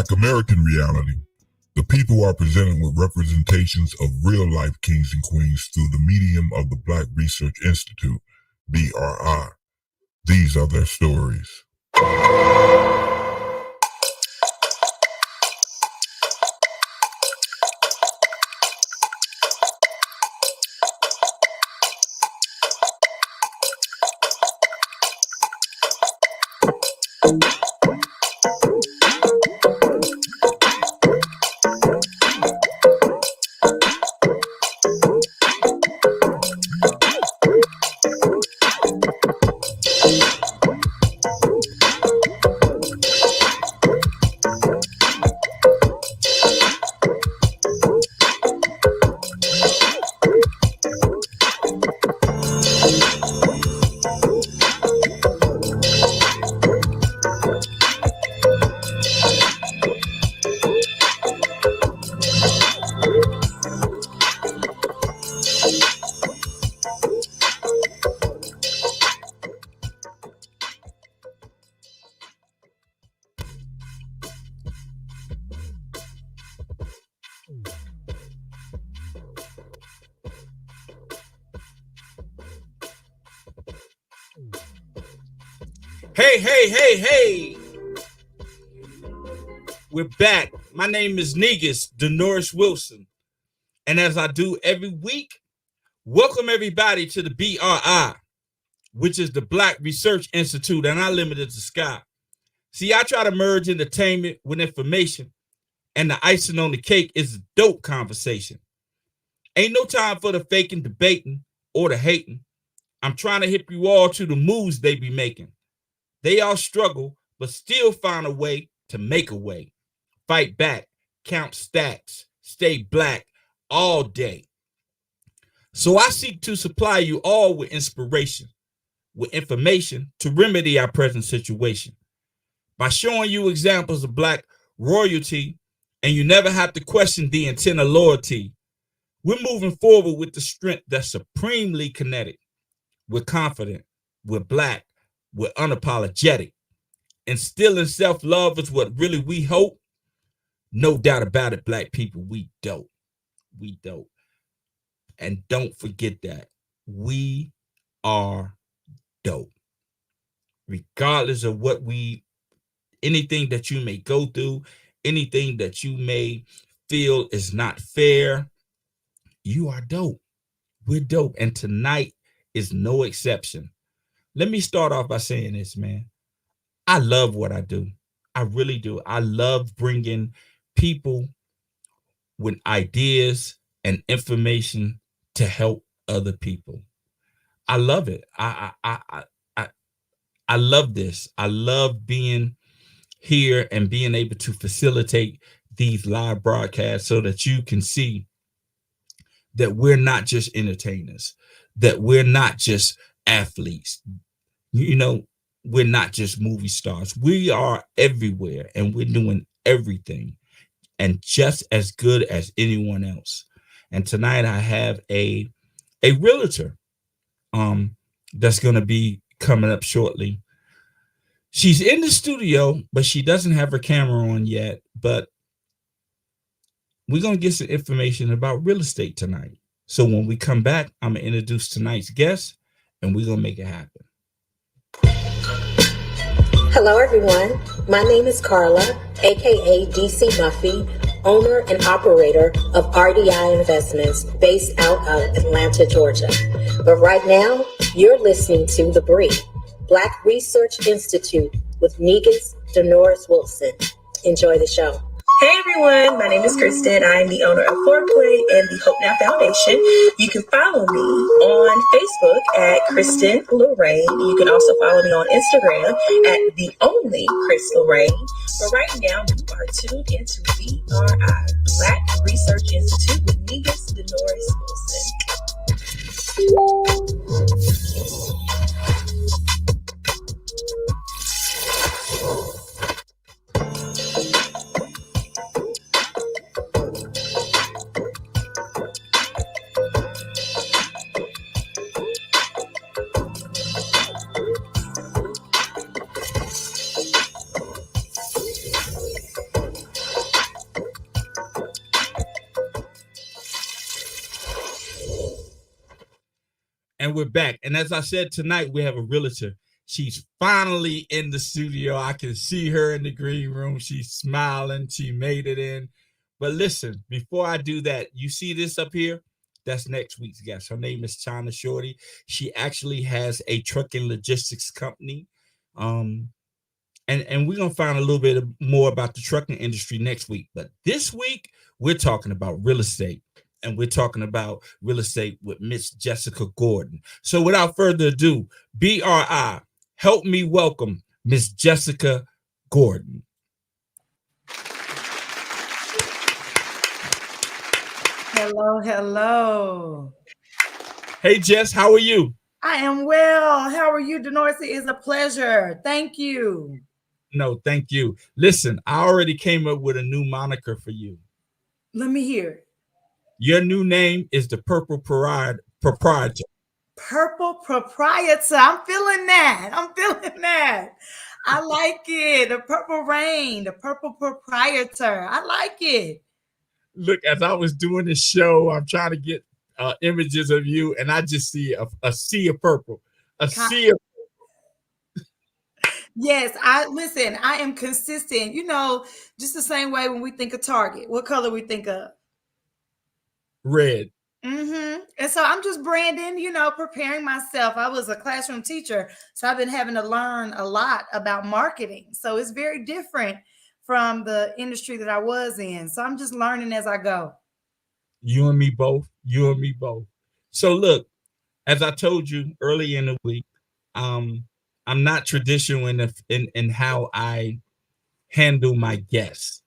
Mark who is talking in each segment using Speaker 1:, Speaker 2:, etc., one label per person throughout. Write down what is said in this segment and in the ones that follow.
Speaker 1: Black American reality, the people are presented with representations of real-life kings and queens through the medium of the Black Research Institute, BRI. These are their stories.
Speaker 2: Hey. We're back. My name is Negus Denoris Wilson. And as I do every week, welcome everybody to the BRI, which is the Black Research Institute, and I limited to Sky. See, I try to merge entertainment with information, and the icing on the cake is a dope conversation. Ain't no time for the faking, debating, or the hating. I'm trying to hip you all to the moves they be making. They all struggle, but still find a way to make a way. Fight back, count stats, stay black all day. So I seek to supply you all with inspiration, with information to remedy our present situation. By showing you examples of Black royalty, and you never have to question the intent of loyalty, we're moving forward with the strength that's supremely kinetic. We're confident, we're Black, we're unapologetic. Instilling self-love is what really we hope. No doubt about it, Black people, we dope. We dope. And don't forget that. We are dope. Regardless of anything that you may go through, anything that you may feel is not fair, you are dope. We're dope. And tonight is no exception. Let me start off by saying this, man. I love what I do. I really do. I love bringing people with ideas and information to help other people. I love it. I love this. I love being here and being able to facilitate these live broadcasts so that you can see that we're not just entertainers, that we're not just athletes. We're not just movie stars. We are everywhere and we're doing everything and just as good as anyone else. And tonight I have a realtor that's going to be coming up shortly. She's in the studio, but she doesn't have her camera on yet. But we're going to get some information about real estate tonight. So when we come back, I'm going to introduce tonight's guest and we're going to make it happen.
Speaker 3: Hello, everyone. My name is Carla, aka DC Muffy, owner and operator of RDI Investments based out of Atlanta, Georgia. But right now, you're listening to the BRI, Black Research Institute with Negus Denoris Wilson. Enjoy the show.
Speaker 4: Hey everyone, my name is Kristen. I am the owner of Foreplay and the Hope Now Foundation. You can follow me on Facebook at Kristen Lorraine. You can also follow me on Instagram at the only Chris Lorraine. But right now, you are tuned into BRI, Black Research Institute with Negus Denoris Wilson.
Speaker 2: And we're back. And as I said, tonight we have a realtor. She's finally in the studio. I can see her in the green room. She's smiling. She made it in. But listen, before I do that, you see this up here? That's next week's guest. Her name is China Shorty. She actually has a trucking logistics company. And we're gonna find a little bit more about the trucking industry next week. But this week, we're talking about real estate. And we're talking about real estate with Miss Jessica Gordon. So without further ado, BRI, help me welcome Miss Jessica Gordon.
Speaker 5: Hello, hello.
Speaker 2: Hey, Jess, how are you?
Speaker 5: I am well. How are you, Denorsi? It's a pleasure. Thank you.
Speaker 2: No, thank you. Listen, I already came up with a new moniker for you.
Speaker 5: Let me hear it.
Speaker 2: Your new name is the Purple Proprietor.
Speaker 5: Purple Proprietor. I'm feeling that. I like it. The Purple Rain, the Purple Proprietor. I like it.
Speaker 2: Look, as I was doing this show, I'm trying to get images of you, and I just see a sea of purple. Sea of
Speaker 5: Yes, I am consistent. Just the same way when we think of Target, what color we think of?
Speaker 2: red.
Speaker 5: And so I'm just branding, preparing myself. I was a classroom teacher, so I've been having to learn a lot about marketing. So it's very different from the industry that I was in. So I'm just learning as I go.
Speaker 2: You and me both. So look, as I told you early in the week, I'm not traditional in how I handle my guests.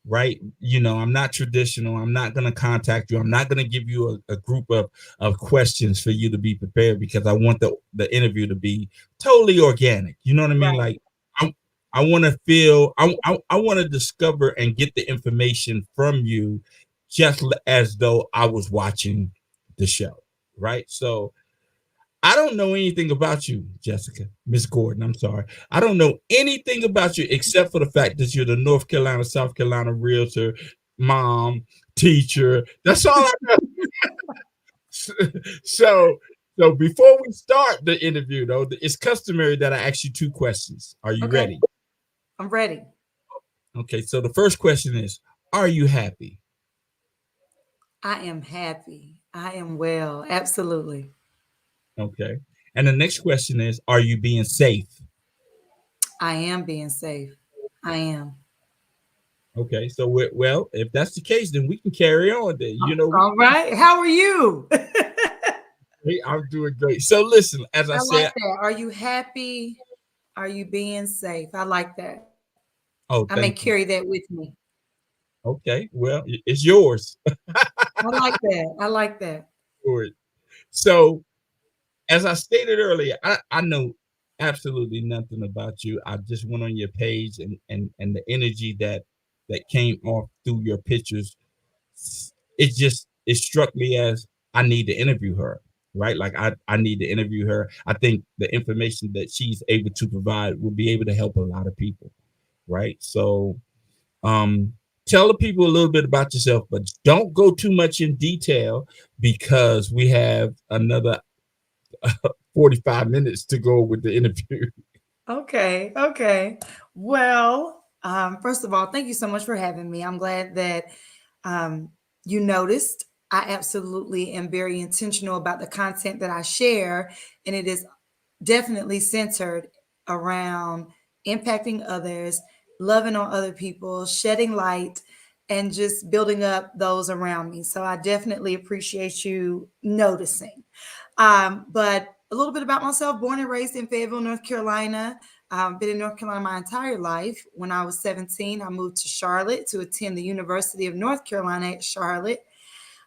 Speaker 2: Right? I'm not traditional. I'm not going to contact you. I'm not going to give you a group of questions for you to be prepared, because I want the interview to be totally organic. You know what I mean?
Speaker 5: Right.
Speaker 2: Like I want to feel, I want to discover and get the information from you just as though I was watching the show. Right? So I don't know anything about you, Jessica, Miss Gordon. I'm sorry. I don't know anything about you except for the fact that you're the North Carolina, South Carolina realtor, mom, teacher. That's all I know. So before we start the interview, though, it's customary that I ask you two questions. Are you ready?
Speaker 5: I'm ready.
Speaker 2: Okay. So the first question is, are you happy?
Speaker 5: I am happy. I am well. Absolutely.
Speaker 2: Okay. And the next question is, are you being safe?
Speaker 5: I am being safe. I am.
Speaker 2: Okay, so well, if that's the case, then we can carry on. Then
Speaker 5: All right. How are you?
Speaker 2: I'm doing great. So listen, as I said,
Speaker 5: like that. Are you happy? Are you being safe? I like that.
Speaker 2: Oh,
Speaker 5: I may
Speaker 2: thank you.
Speaker 5: carry that with me.
Speaker 2: Okay, well, it's yours.
Speaker 5: I like that. I like that.
Speaker 2: So, as I stated earlier, I know absolutely nothing about you. I just went on your page, and the energy that came off through your pictures, it struck me as I need to interview her. Right, like I need to interview her. I think the information that she's able to provide will be able to help a lot of people. Right, so tell the people a little bit about yourself, but don't go too much in detail, because we have another 45 minutes to go with the interview.
Speaker 5: Okay. Well, first of all, thank you so much for having me. I'm glad that you noticed. I absolutely am very intentional about the content that I share, and it is definitely centered around impacting others, loving on other people, shedding light, and just building up those around me. So I definitely appreciate you noticing. But a little bit about myself: born and raised in Fayetteville, North Carolina. Been in North Carolina my entire life. When I was 17, I moved to Charlotte to attend the University of North Carolina at Charlotte.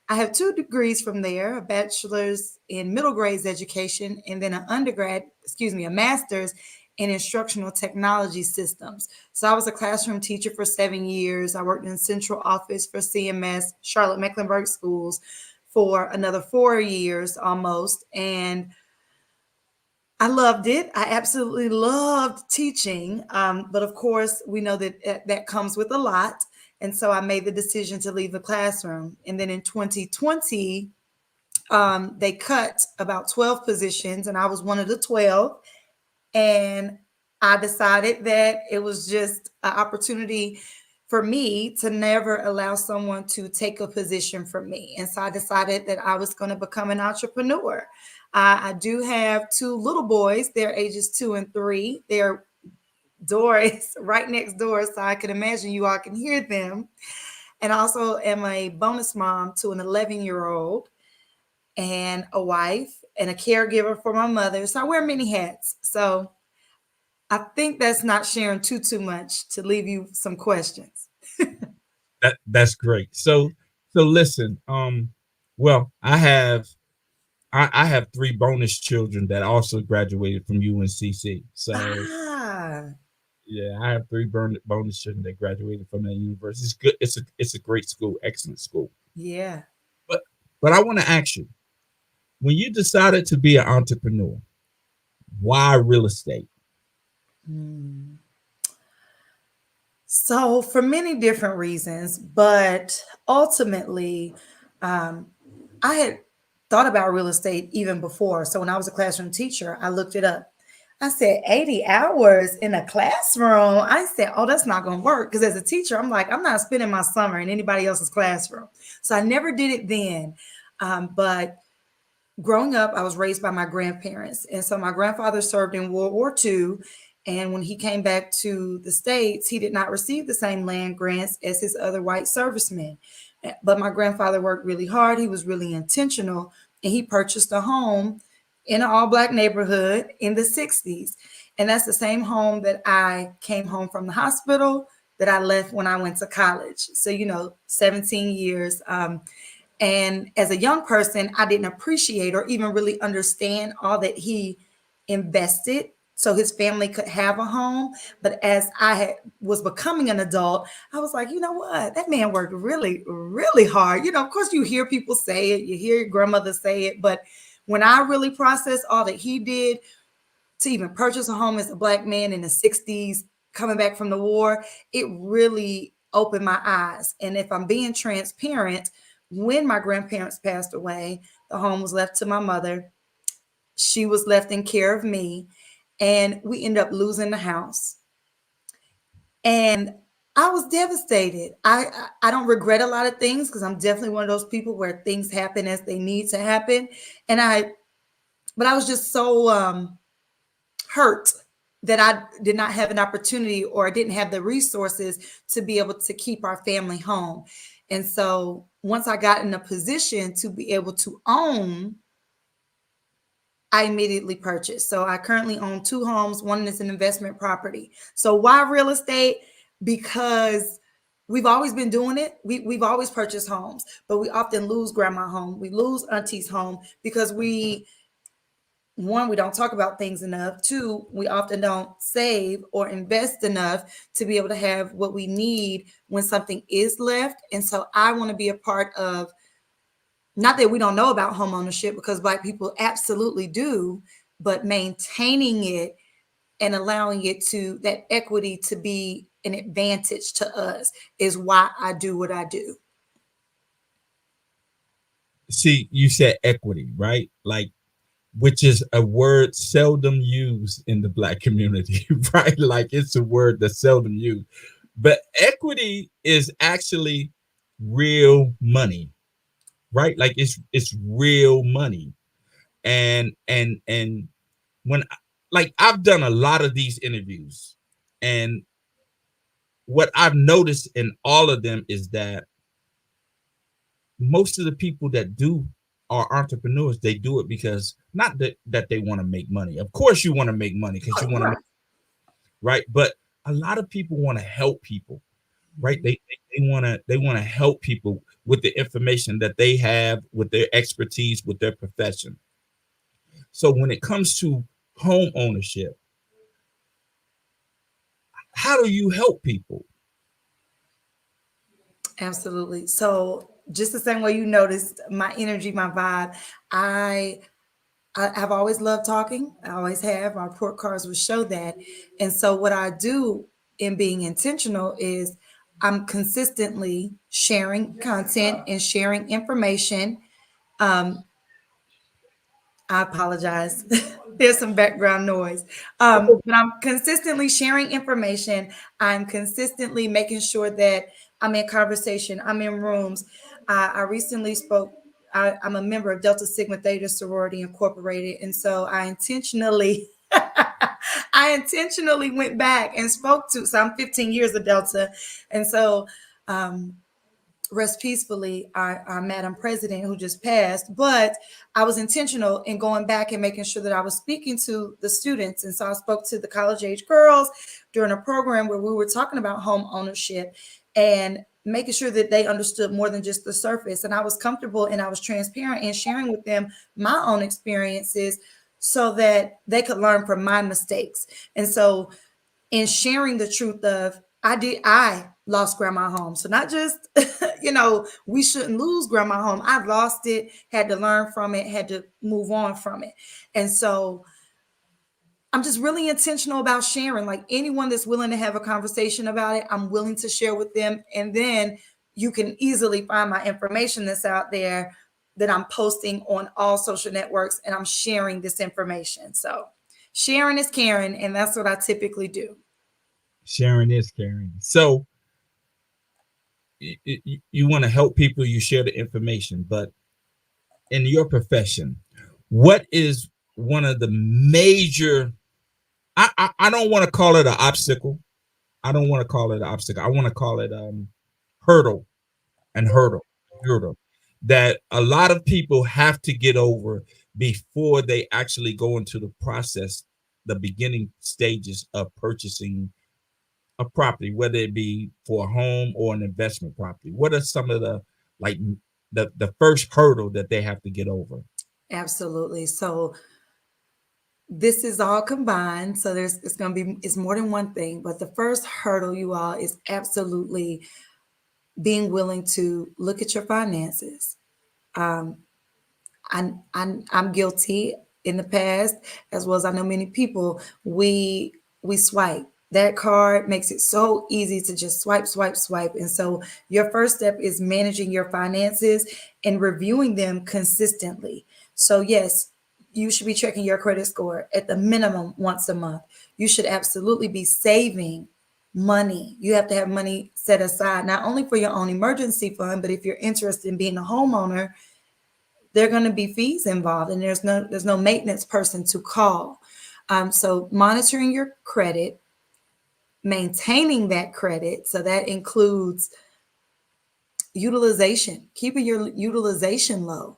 Speaker 5: I have 2 degrees from there, a bachelor's in middle grades education, and then a master's in instructional technology systems. So I was a classroom teacher for 7 years. I worked in central office for CMS, Charlotte Mecklenburg Schools, for another 4 years almost. And I loved it. I absolutely loved teaching. But of course, we know that comes with a lot. And so I made the decision to leave the classroom. And then in 2020, They cut about 12 positions, and I was one of the 12. And I decided that it was just an opportunity for me to never allow someone to take a position from me. And so I decided that I was going to become an entrepreneur. I do have two little boys. They're ages 2 and 3. Their door is right next door, so I can imagine you all can hear them. And I also am a bonus mom to an 11-year-old and a wife and a caregiver for my mother. So I wear many hats. So I think that's not sharing too much to leave you some questions.
Speaker 2: That's great. So listen, well, I have three bonus children that also graduated from UNCC. So
Speaker 5: Ah,
Speaker 2: yeah, I have three bonus children that graduated from that university. It's good. It's a great school, excellent school.
Speaker 5: yeah.
Speaker 2: But but I want to ask you, when you decided to be an entrepreneur, why real estate?
Speaker 5: Hmm. So, for many different reasons, but ultimately, um, I had thought about real estate even before. So, when I was a classroom teacher, I looked it up. I said 80 hours in a classroom. I said, oh, that's not going to work. Because as a teacher, I'm like, I'm not spending my summer in anybody else's classroom. So, I never did it then. But growing up, I was raised by my grandparents. And so my grandfather served in World War II. And when he came back to the States, he did not receive the same land grants as his other white servicemen. But my grandfather worked really hard. He was really intentional. And he purchased a home in an all Black neighborhood in the 60s. And that's the same home that I came home from the hospital that I left when I went to college. So, 17 years. And as a young person, I didn't appreciate or even really understand all that he invested so his family could have a home. But as was becoming an adult, I was like, you know what? That man worked really, really hard. Of course, you hear people say it, you hear your grandmother say it. But when I really processed all that he did to even purchase a home as a Black man in the 60s, coming back from the war, it really opened my eyes. And if I'm being transparent, when my grandparents passed away, the home was left to my mother. She was left in care of me, and we ended up losing the house. And I was devastated. I don't regret a lot of things because I'm definitely one of those people where things happen as they need to happen. But I was just so hurt that I did not have an opportunity or I didn't have the resources to be able to keep our family home. And so once I got in a position to be able to own, I immediately purchased. So I currently own two homes. One is an investment property. So why real estate? Because we've always been doing it. We've always purchased homes, but we often lose grandma home. We lose auntie's home because we don't talk about things enough. Two, we often don't save or invest enough to be able to have what we need when something is left. And so I want to be a part of, not that we don't know about home ownership, because Black people absolutely do, but maintaining it and allowing it to that equity to be an advantage to us is why I do what I do.
Speaker 2: See, you said equity, right? Like, which is a word seldom used in the Black community, right? Like, it's a word that's seldom used. But equity is actually real money, right? Like, it's real money. And when like I've done a lot of these interviews, and what I've noticed in all of them is that most of the people that do are entrepreneurs. They do it because not that they want to make money. Of course you want to make money because you want to, right? But a lot of people want to help people, right? They want to help people with the information that they have, with their expertise, with their profession. So when it comes to home ownership, how do you help people?
Speaker 5: Absolutely. So just the same way you noticed my energy, my vibe, I've always loved talking. I always have. My report cards would show that. And so what I do in being intentional is I'm consistently sharing content and sharing information. I apologize. There's some background noise. But I'm consistently sharing information. I'm consistently making sure that I'm in conversation. I'm in rooms. I recently spoke. I'm a member of Delta Sigma Theta Sorority Incorporated, and so I intentionally, I intentionally went back and spoke to. So I'm 15 years of Delta, and so rest peacefully, our Madam President who just passed. But I was intentional in going back and making sure that I was speaking to the students. And so I spoke to the college age girls during a program where we were talking about home ownership and making sure that they understood more than just the surface. And I was comfortable and I was transparent in sharing with them my own experiences so that they could learn from my mistakes. And so in sharing the truth of I lost grandma home. So not just, we shouldn't lose grandma home. I lost it, had to learn from it, had to move on from it. And so I'm just really intentional about sharing. Like anyone that's willing to have a conversation about it, I'm willing to share with them. And then you can easily find my information that's out there that I'm posting on all social networks, and I'm sharing this information. So sharing is caring, and that's what I typically do.
Speaker 2: Sharing is caring. So you want to help people, you share the information, but in your profession, what is one of the major, I don't want to call it an obstacle. I don't want to call it an obstacle. I want to call it hurdle and hurdle that a lot of people have to get over before they actually go into the process, the beginning stages of purchasing a property, whether it be for a home or an investment property? What are some of the like the first hurdle that they have to get over?
Speaker 5: Absolutely. So this is all combined. So it's more than one thing. But the first hurdle, you all, is absolutely being willing to look at your finances. Um, I'm guilty in the past, as well as I know many people. We swipe. That card makes it so easy to just swipe, swipe, swipe. And so your first step is managing your finances and reviewing them consistently. So yes, you should be checking your credit score at the minimum once a month. You should absolutely be saving money. You have to have money set aside, not only for your own emergency fund, but if you're interested in being a homeowner, there are going to be fees involved, and there's no maintenance person to call. So monitoring your credit, maintaining that credit, so that includes utilization, keeping your utilization low.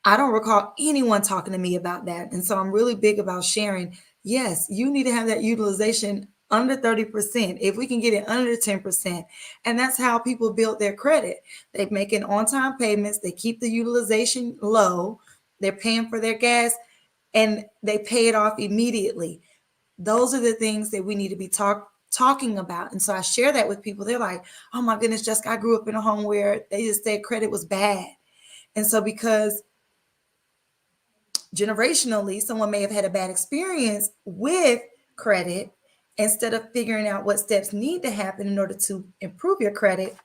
Speaker 5: I don't recall anyone talking to me about that, and so I'm really big about sharing. Yes, you need to have that utilization under 30%. If we can get it under 10%, and that's how people build their credit. They make an on-time payments, they keep the utilization low, they're paying for their gas, and they pay it off immediately. Those are the things that we need to be talking about. And so I share that with people. They're like, oh my goodness, Jessica, I grew up in a home where they just said credit was bad. And so because generationally, someone may have had a bad experience with credit, instead of figuring out what steps need to happen in order to improve your credit,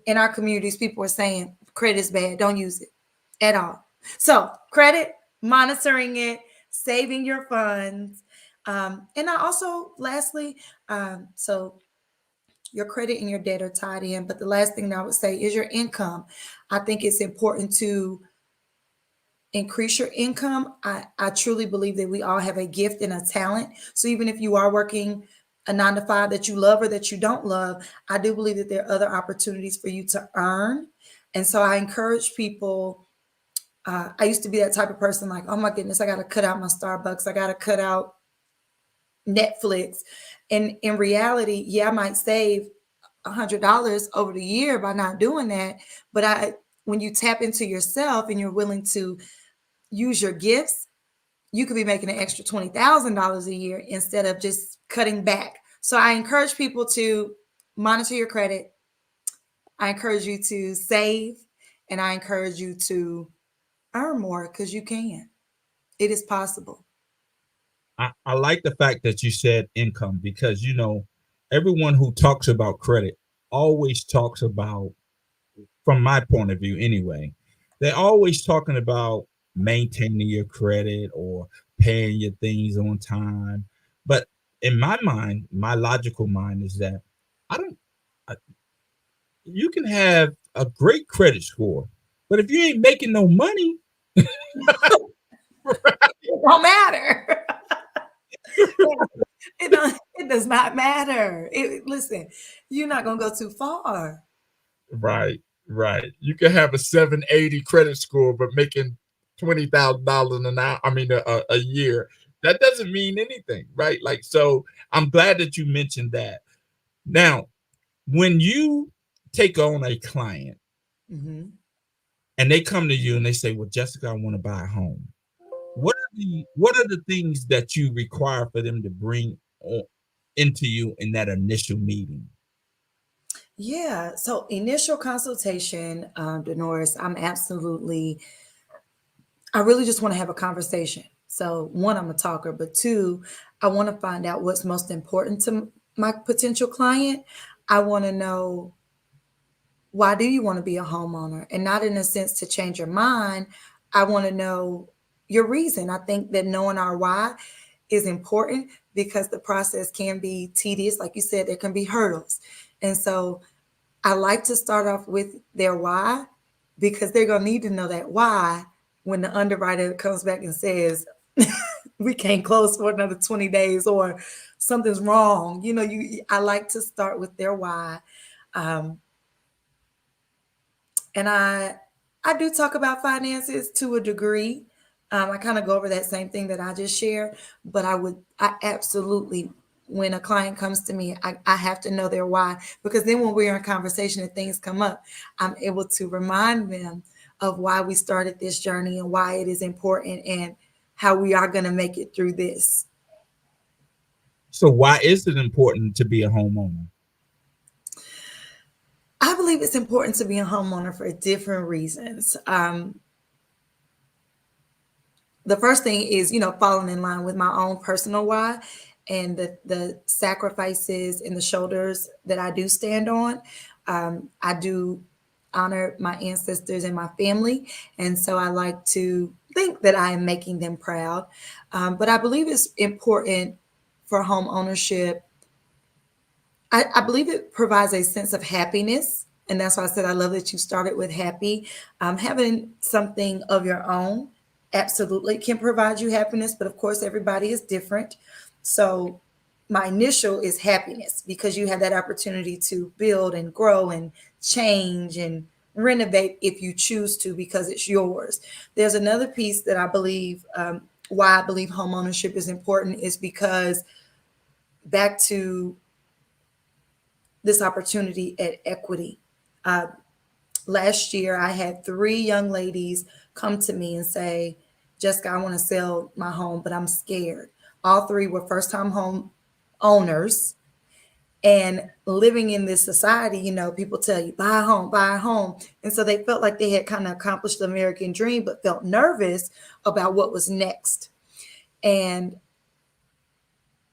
Speaker 5: in our communities, people are saying credit is bad, don't use it at all. So credit, monitoring it, saving your funds. And I also, lastly, so your credit and your debt are tied in. But the last thing that I would say is your income. I think it's important to increase your income. I truly believe that we all have a gift and a talent. So even if you are working a 9 to 5 that you love or that you don't love, I do believe that there are other opportunities for you to earn. And so I encourage people. I used to be that type of person, like, oh my goodness, I got to cut out my Starbucks. I got to cut out Netflix. And in reality, yeah, I might save $100 over the year by not doing that. But when you tap into yourself and you're willing to use your gifts, you could be making an extra $20,000 a year instead of just cutting back. So I encourage people to monitor your credit. I encourage you to save, and I encourage you to earn more, because you can. It is possible.
Speaker 2: I like the fact that you said income, because everyone who talks about credit always talks about, from my point of view anyway, they're always talking about maintaining your credit or paying your things on time. But in my mind, my logical mind is that I don't. I, you can have a great credit score, but if you ain't making no money,
Speaker 5: It don't matter. It does not matter. Listen, you're not gonna go too far.
Speaker 2: right, right, you can have a 780 credit score, but making $20,000 an hour. I mean, a year. That doesn't mean anything, right? Like, so I'm glad that you mentioned that. Now, when you take on a client
Speaker 5: Mm-hmm.
Speaker 2: and they come to you and they say, "Well, Jessica, I want to buy a home." What are the things that you require for them to bring into you in that initial meeting?
Speaker 5: Yeah. So initial consultation, Dolores, I really just want to have a conversation. So one, I'm a talker, but two, I want to find out what's most important to my potential client. I want to know, why do you want to be a homeowner? And not in a sense to change your mind. I want to know your reason. I think that knowing our why is important because the process can be tedious. Like you said, there can be hurdles. And so I like to start off with their why because they're going to need to know that why when the underwriter comes back and says, we can't close for another 20 days or something's wrong. I like to start with their why. Um, and I do talk about finances to a degree. I kind of go over that same thing that I just shared, but I absolutely, when a client comes to me, I have to know their why, because then when we're in conversation and things come up, I'm able to remind them of why we started this journey and why it is important and how we are going to make it through this.
Speaker 2: So why is it important to be a homeowner?
Speaker 5: I believe it's important to be a homeowner for different reasons. The first thing is, falling in line with my own personal why and the sacrifices and the shoulders that I do stand on. I do honor my ancestors and my family. And so I like to think that I am making them proud. But I believe it's important for home ownership. I believe it provides a sense of happiness. And that's why I said I love that you started with happy. Having something of your own absolutely can provide you happiness, but of course, everybody is different. So, my initial is happiness because you have that opportunity to build and grow and change and renovate if you choose to because it's yours. There's another piece that I believe, why I believe home ownership is important is because back to this opportunity at equity. Uh, Last year, I had 3 young ladies come to me and say, Jessica, I want to sell my home, but I'm scared. All 3 were first time home owners. And living in this society, people tell you, buy a home, buy a home. And so they felt like they had kind of accomplished the American dream, but felt nervous about what was next. And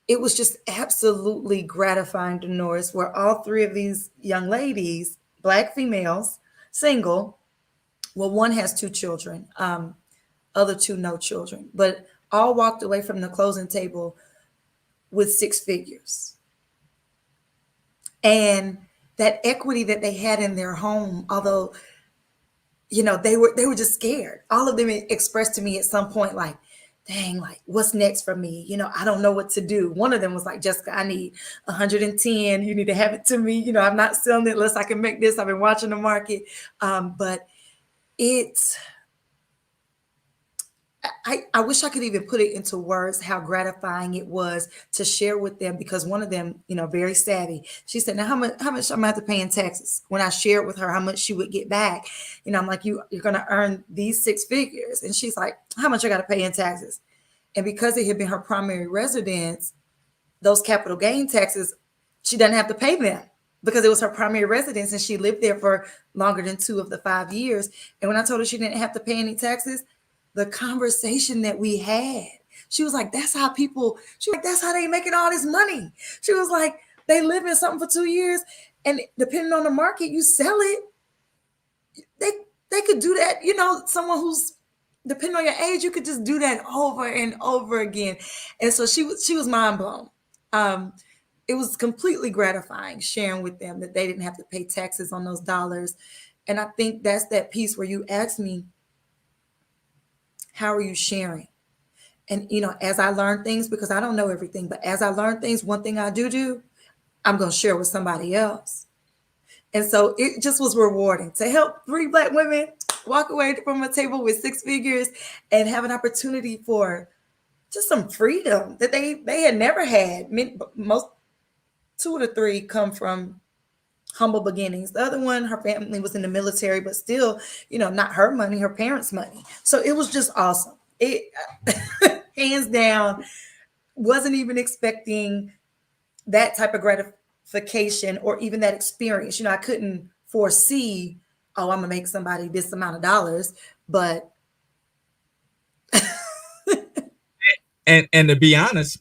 Speaker 5: it was just absolutely gratifying to Norris, where all 3 of these young ladies, Black females, single, well, one has 2 children, other 2 no children, but all walked away from the closing table with 6 figures. And that equity that they had in their home, although they were just scared. All of them expressed to me at some point like, dang, like what's next for me? I don't know what to do. One of them was like, Jessica, I need 110. You need to have it to me. I'm not selling it unless I can make this. I've been watching the market. But it's, I wish I could even put it into words how gratifying it was to share with them, because one of them, very savvy. She said, now how much I'm gonna have to pay in taxes? When I shared with her how much she would get back, I'm like, you're gonna earn these 6 figures. And she's like, how much I gotta pay in taxes? And because it had been her primary residence, those capital gain taxes, she doesn't have to pay them because it was her primary residence and she lived there for longer than 2 of the 5 years. And when I told her she didn't have to pay any taxes, the conversation that we had, she was like, that's how they making all this money. She was like, they live in something for 2 years and depending on the market, you sell it. They could do that. Someone who's depending on your age, you could just do that over and over again. And so she was mind blown. It was completely gratifying sharing with them that they didn't have to pay taxes on those dollars. And I think that's that piece where you ask me, how are you sharing? And as I learn things, because I don't know everything, but as I learn things, one thing I do, I'm going to share with somebody else. And so it just was rewarding to help 3 Black women walk away from a table with 6 figures and have an opportunity for just some freedom that they had never had. Most 2 of the 3 come from humble beginnings. The other one, her family was in the military, but still, not her money, her parents' money. So it was just awesome. It hands down, wasn't even expecting that type of gratification or even that experience. I couldn't foresee, oh, I'm gonna make somebody this amount of dollars, but
Speaker 2: and to be honest,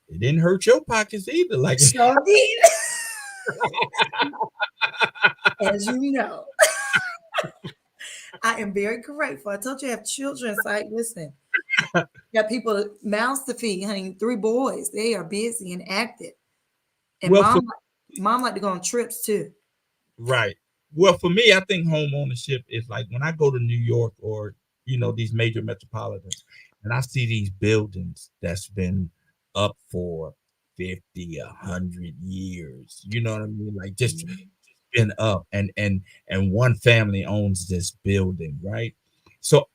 Speaker 2: it didn't hurt your pockets either. Like
Speaker 5: sure did. As you know, I am very grateful. I told you I have children. So listen, got people, mouths to feed, honey. 3 boys. They are busy and active. And
Speaker 2: well,
Speaker 5: mom like to go on trips too.
Speaker 2: Right. Well, for me, I think home ownership is like when I go to New York or these major metropolitans, and I see these buildings that's been up for 50, 100 years. You know what I mean? Like just been up, and one family owns this building, right? So,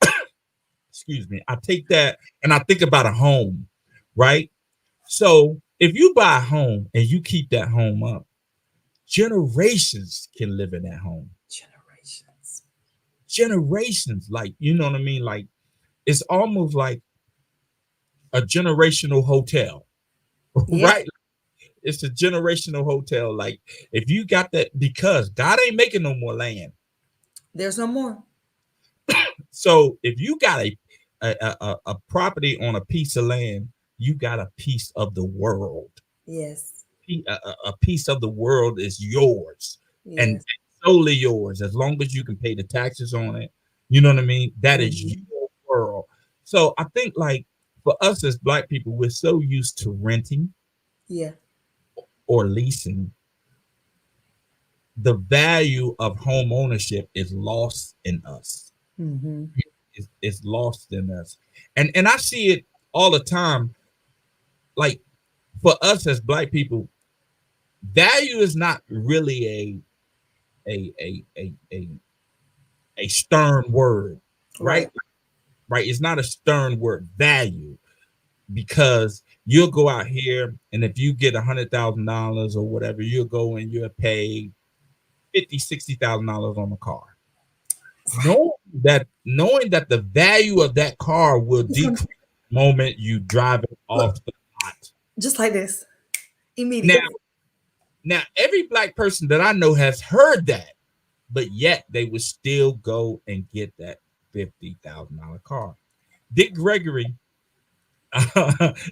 Speaker 2: excuse me, I take that and I think about a home, right? So if you buy a home and you keep that home up, generations can live in that home. Generations, like, you know what I mean? Like, it's almost like a generational hotel,
Speaker 5: Yeah.
Speaker 2: right? It's a generational hotel. Like, if you got that, because God ain't making no more land.
Speaker 5: There's no more.
Speaker 2: So if you got a property on a piece of land, you got a piece of the world.
Speaker 5: Yes.
Speaker 2: A piece of the world is yours,
Speaker 5: Yes.
Speaker 2: and solely yours, as long as you can pay the taxes on it. You know what I mean? That is your world. So I think, like, for us as Black people, we're so used to renting, or leasing. The value of home ownership is lost in us. It's lost in us, and I see it all the time. Like, for us as Black people, value is not really a stern word, right? Right. It's not a stern word, value, because you'll go out here and if you get $100,000 or whatever, you'll go and you'll pay $50,000-$60,000 on the car. Knowing that the value of that car will decrease the moment you drive it off the lot.
Speaker 5: Just like this. Immediately.
Speaker 2: Now every Black person that I know has heard that, but yet they would still go and get that $50,000 car. Dick Gregory,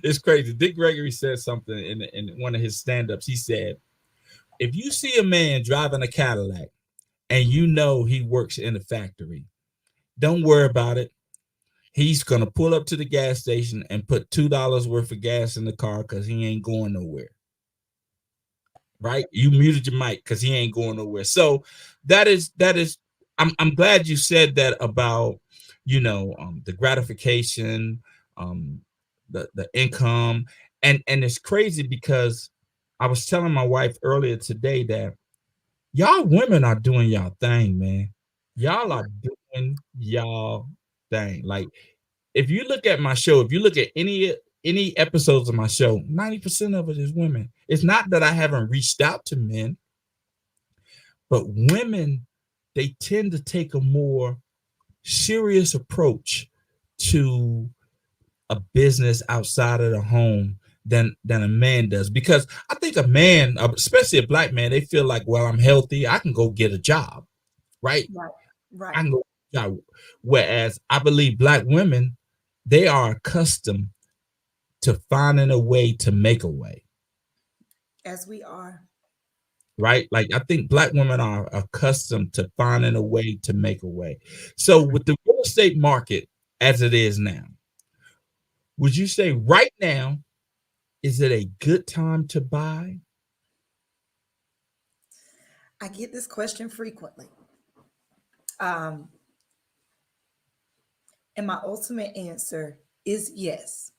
Speaker 2: it's crazy. Dick Gregory said something in one of his stand-ups. He said, if you see a man driving a Cadillac and you know he works in a factory, don't worry about it. He's going to pull up to the gas station and put $2 worth of gas in the car because he ain't going nowhere. Right? You muted your mic because he ain't going nowhere. So that is I'm glad you said that about the gratification, the income, and it's crazy because I was telling my wife earlier today that y'all women are doing y'all thing, man. Y'all are doing y'all thing. Like, if you look at my show, if you look at any episodes of my show, 90% of it is women. It's not that I haven't reached out to men, but women, they tend to take a more serious approach to a business outside of the home than a man does. Because I think a man, especially a Black man, they feel like, well, I'm healthy, I can go get a job, right?
Speaker 5: Right.
Speaker 2: I can go get a job. Whereas I believe Black women, they are accustomed to finding a way to make a way.
Speaker 5: As we are.
Speaker 2: Right? Like, I think Black women are accustomed to finding a way to make a way. So with the real estate market, as it is now. Would you say right now, is it a good time to buy?
Speaker 5: I get this question frequently. Um, and my ultimate answer is yes.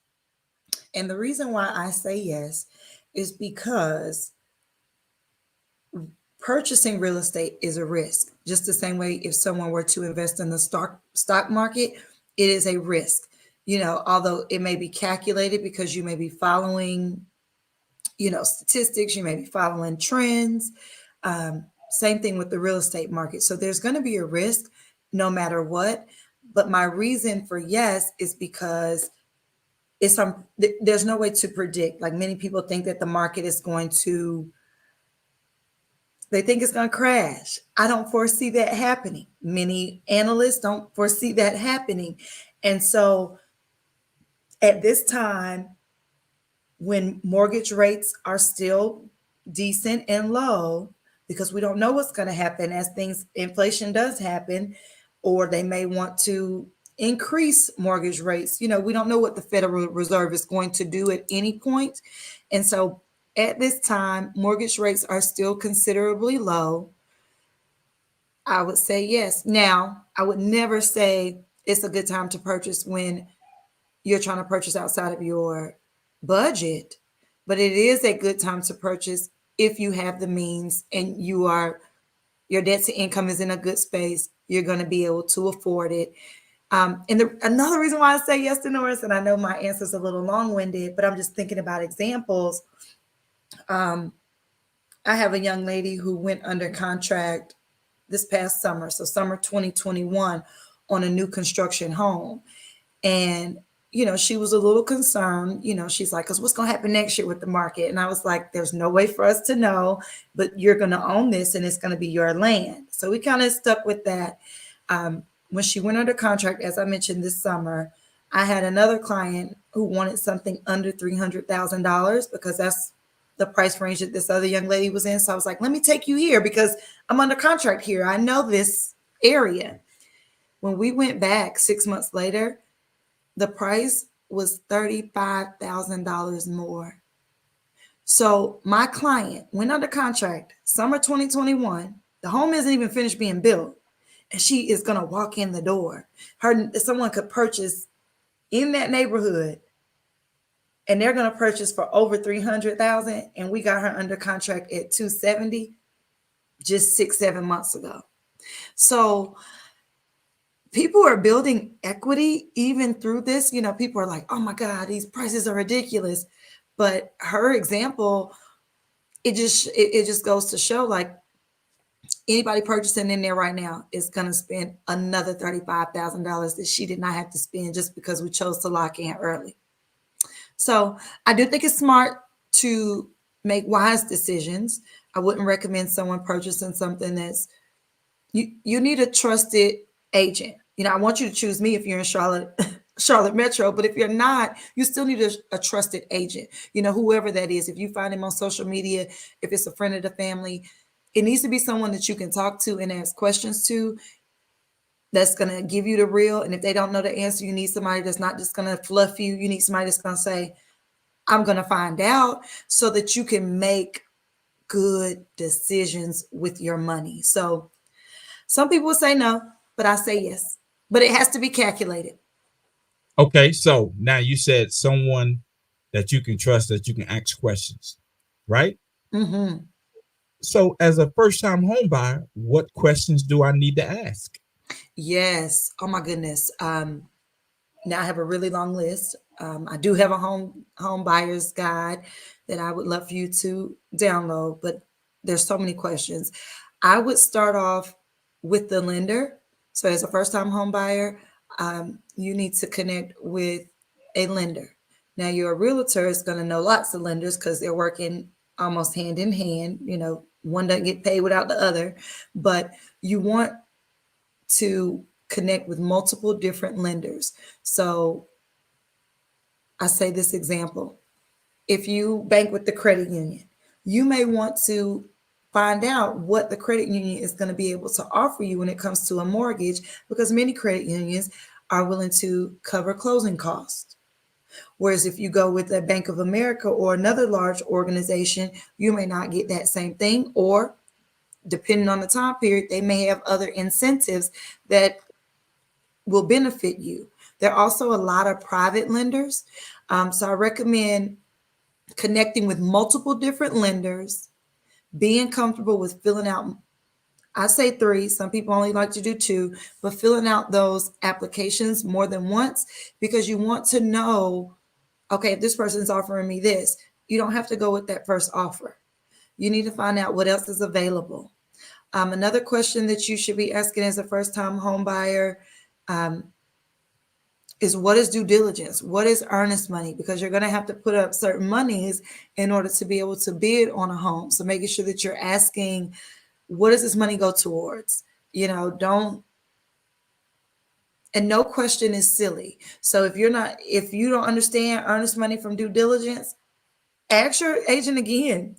Speaker 5: And the reason why I say yes is because purchasing real estate is a risk. Just the same way if someone were to invest in the stock market, it is a risk. Although it may be calculated because you may be following, statistics, you may be following trends. Same thing with the real estate market. So there's going to be a risk no matter what. But my reason for yes is because there's no way to predict. Like many people think that the market is going to, they think it's going to crash. I don't foresee that happening. Many analysts don't foresee that happening. And so at this time, when mortgage rates are still decent and low, because we don't know what's going to happen as inflation does happen, or they may want to increase mortgage rates. We don't know what the Federal Reserve is going to do at any point. And so at this time, mortgage rates are still considerably low. I would say yes. Now, I would never say it's a good time to purchase when you're trying to purchase outside of your budget, but it is a good time to purchase if you have the means and your debt to income is in a good space. You're going to be able to afford it. Another reason why I say yes to Norris, and I know my answer is a little long-winded, but I'm just thinking about examples. I have a young lady who went under contract this past summer, so summer 2021, on a new construction home. And, she was a little concerned, she's like, because what's going to happen next year with the market? And I was like, there's no way for us to know, but you're going to own this and it's going to be your land. So we kind of stuck with that. When she went under contract, as I mentioned this summer, I had another client who wanted something under $300,000 because that's the price range that this other young lady was in. So I was like, let me take you here because I'm under contract here. I know this area. When we went back 6 months later, the price was $35,000 more. So my client went under contract summer 2021. The home isn't even finished being built, and she is going to walk in the door. Someone could purchase in that neighborhood, and they're going to purchase for over $300,000, and we got her under contract at $270 just 6-7 months ago. So people are building equity even through this. People are like, oh my God, these prices are ridiculous. But her example, it just goes to show, like, anybody purchasing in there right now is going to spend another $35,000 that she did not have to spend just because we chose to lock in early. So I do think it's smart to make wise decisions. I wouldn't recommend someone purchasing something that's, you need a trusted agent. I want you to choose me if you're in Charlotte Metro, but if you're not, you still need a trusted agent, whoever that is. If you find him on social media, if it's a friend of the family, it needs to be someone that you can talk to and ask questions to, that's going to give you the real. And if they don't know the answer, you need somebody that's not just going to fluff you. You need somebody that's going to say, I'm going to find out, so that you can make good decisions with your money. So some people say no, but I say yes. But it has to be calculated.
Speaker 2: Okay, so now you said someone that you can trust, that you can ask questions, right?
Speaker 5: Mm-hmm.
Speaker 2: So as a first-time home buyer, what questions do I need to ask?
Speaker 5: Yes. Oh my goodness. Now I have a really long list. I do have a home buyer's guide that I would love for you to download, but there's so many questions. I would start off with the lender. So as a first-time home buyer, you need to connect with a lender. Now your realtor is going to know lots of lenders because they're working almost hand in hand. One doesn't get paid without the other, but you want to connect with multiple different lenders. So I say this example. If you bank with the credit union, you may want to find out what the credit union is going to be able to offer you when it comes to a mortgage, because many credit unions are willing to cover closing costs. Whereas if you go with a Bank of America or another large organization, you may not get that same thing, or depending on the time period, they may have other incentives that will benefit you. There are also a lot of private lenders. So I recommend connecting with multiple different lenders, being comfortable with filling out, I say 3, some people only like to do 2, but filling out those applications more than once, because you want to know, okay, if this person's offering me this, you don't have to go with that first offer. You need to find out what else is available. Another question that you should be asking as a first-time home buyer is, what is due diligence? What is earnest money? Because you're going to have to put up certain monies in order to be able to bid on a home. So making sure that you're asking, what does this money go towards? Don't, and no question is silly. So if you don't understand earnest money from due diligence, ask your agent again.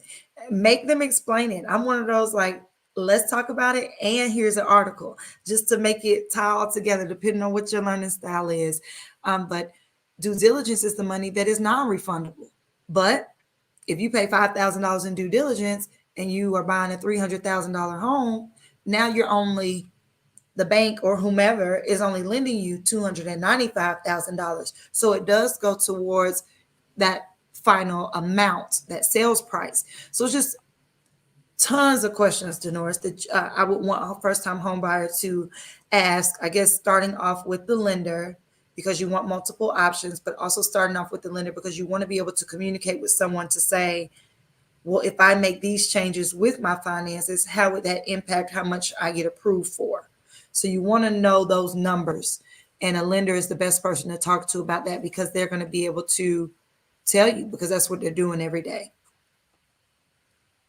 Speaker 5: Make them explain it. I'm one of those, like, let's talk about it, and here's an article, just to make it tie all together, depending on what your learning style is. But due diligence is the money that is non-refundable. But if you pay $5,000 in due diligence and you are buying a $300,000 home, now the bank or whomever is only lending you $295,000. So it does go towards that final amount, that sales price. So it's just tons of questions, Denoris, that I would want a first-time home buyer to ask. I guess starting off with the lender, because you want multiple options, but also starting off with the lender because you want to be able to communicate with someone to say, well, if I make these changes with my finances, how would that impact how much I get approved for? So you want to know those numbers, and a lender is the best person to talk to about that, because they're going to be able to tell you, because that's what they're doing every day.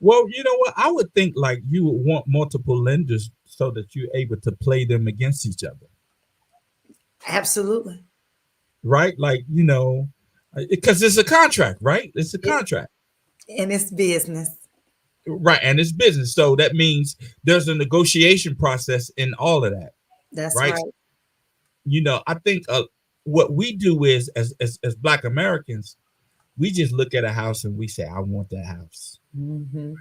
Speaker 2: Well, you know what? I would think like you would want multiple lenders so that you're able to play them against each other.
Speaker 5: Absolutely.
Speaker 2: Right? Like, because it's a contract, right? It's a contract.
Speaker 5: And it's business.
Speaker 2: Right. And it's business. So that means there's a negotiation process in all of that.
Speaker 5: That's
Speaker 2: right. I think what we do is, as Black Americans, we just look at a house and we say, I want that house.
Speaker 5: Mm-hmm.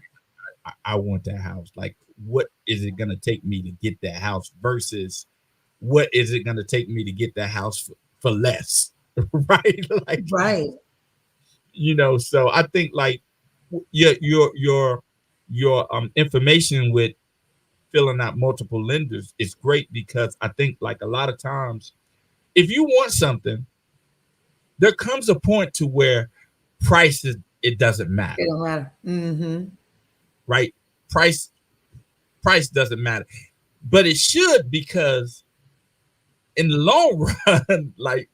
Speaker 2: I want that house. Like, what is it going to take me to get that house versus what is it going to take me to get that house for less? Right. Like,
Speaker 5: right.
Speaker 2: So I think like your information with filling out multiple lenders is great, because I think like a lot of times, if you want something, there comes a point to where it doesn't matter.
Speaker 5: It don't matter. Mm-hmm.
Speaker 2: Right? Price doesn't matter, but it should, because in the long run, like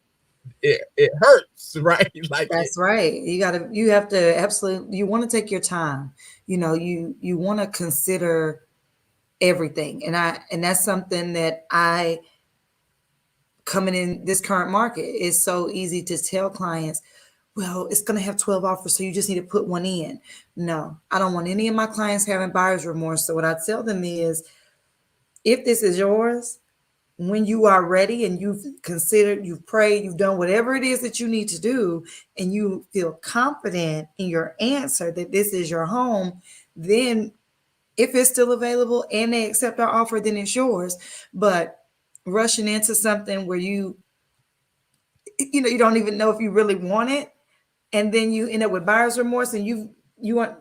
Speaker 2: it hurts, right? Like
Speaker 5: that's right. You have to absolutely, you want to take your time. You want to consider everything. And that's something that coming in this current market, is so easy to tell clients, well, it's going to have 12 offers, so you just need to put one in. No, I don't want any of my clients having buyer's remorse. So what I tell them is, if this is yours, when you are ready and you've considered, you've prayed, you've done whatever it is that you need to do, and you feel confident in your answer that this is your home, then if it's still available and they accept our offer, then it's yours. But rushing into something where you don't even know if you really want it, and then you end up with buyer's remorse, and you want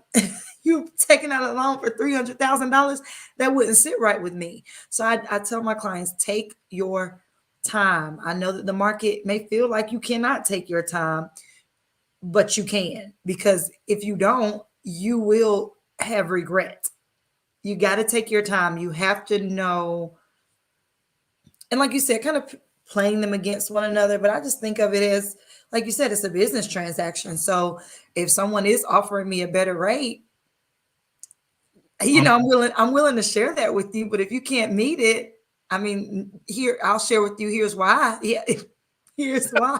Speaker 5: you taking out a loan for $300,000, that wouldn't sit right with me. So I tell my clients, take your time. I know that the market may feel like you cannot take your time, but you can, because if you don't, you will have regret. You got to take your time. You have to know. And like you said, kind of playing them against one another. But I just think of it as, like you said, it's a business transaction. So if someone is offering me a better rate, I'm willing to share that with you. But if you can't meet it, I mean, I'll share with you. Here's why. Yeah, here's why.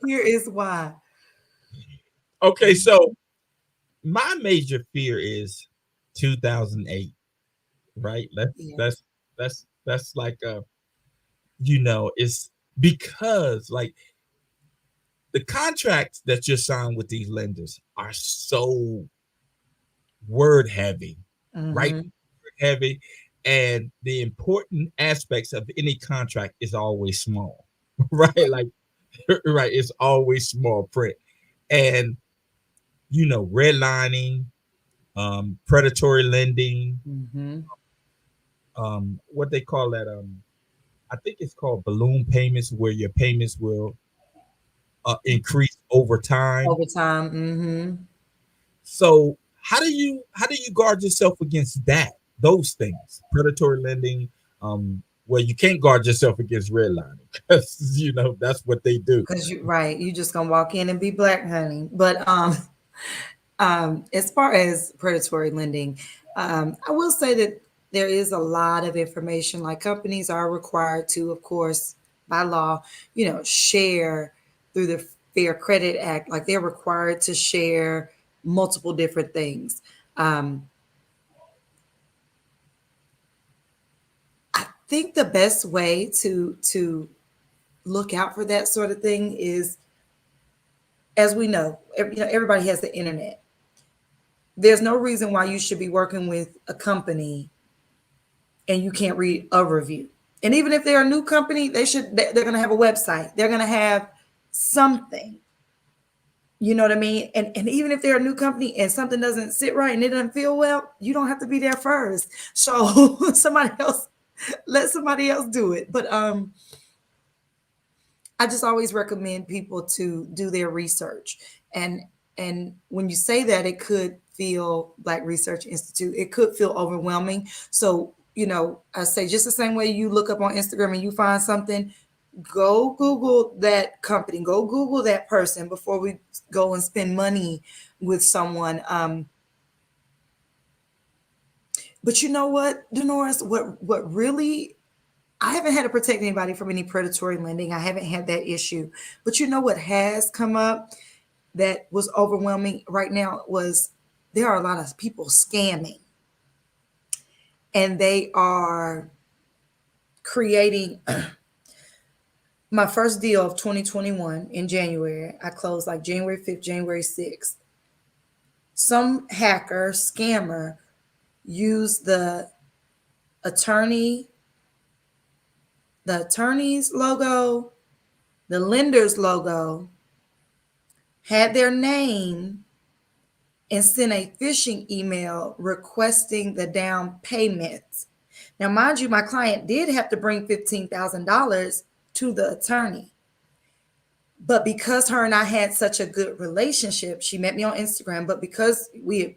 Speaker 5: Here is why.
Speaker 2: Okay, so my major fear is 2008, right? That's like it's because like the contracts that you're signed with these lenders are so word heavy, right?
Speaker 5: Mm-hmm.
Speaker 2: Word heavy. And the important aspects of any contract is always small, right? Like, right, it's always small print. And, redlining, predatory lending,
Speaker 5: Mm-hmm.
Speaker 2: what they call that, I think it's called balloon payments, where your payments will increase over time.
Speaker 5: Overtime. Mm-hmm.
Speaker 2: So how do you guard yourself against that? Those things, predatory lending. Well, you can't guard yourself against redlining because that's what they do.
Speaker 5: Because you just gonna walk in and be black, honey. But as far as predatory lending, I will say that there is a lot of information. Like companies are required to, of course, by law, share through the Fair Credit Act. Like they're required to share multiple different things. Um, I think the best way to look out for that sort of thing is, as we know, everybody has the internet. There's no reason why you should be working with a company and you can't read a review. And even if they're a new company, they're going to have a website. They're going to have something. You know what I mean? And even if they're a new company and something doesn't sit right and it doesn't feel well, you don't have to be there first. So let somebody else do it. But I just always recommend people to do their research. And and when you say that, it could feel, Black Research Institute, it could feel overwhelming. So, I say, just the same way you look up on Instagram and you find something, go Google that company, go Google that person before we go and spend money with someone. But you know what, Dolores, what really, I haven't had to protect anybody from any predatory lending. I haven't had that issue. But you know what has come up that was overwhelming right now was there are a lot of people scamming, and they are creating. My first deal of 2021 in January, I closed like January 5th, January 6th. Some hacker, scammer used attorney, the attorney's logo, the lender's logo, had their name, and sent a phishing email requesting the down payment. Now, mind you, my client did have to bring $15,000 to the attorney. But because her and I had such a good relationship, she met me on Instagram. But because we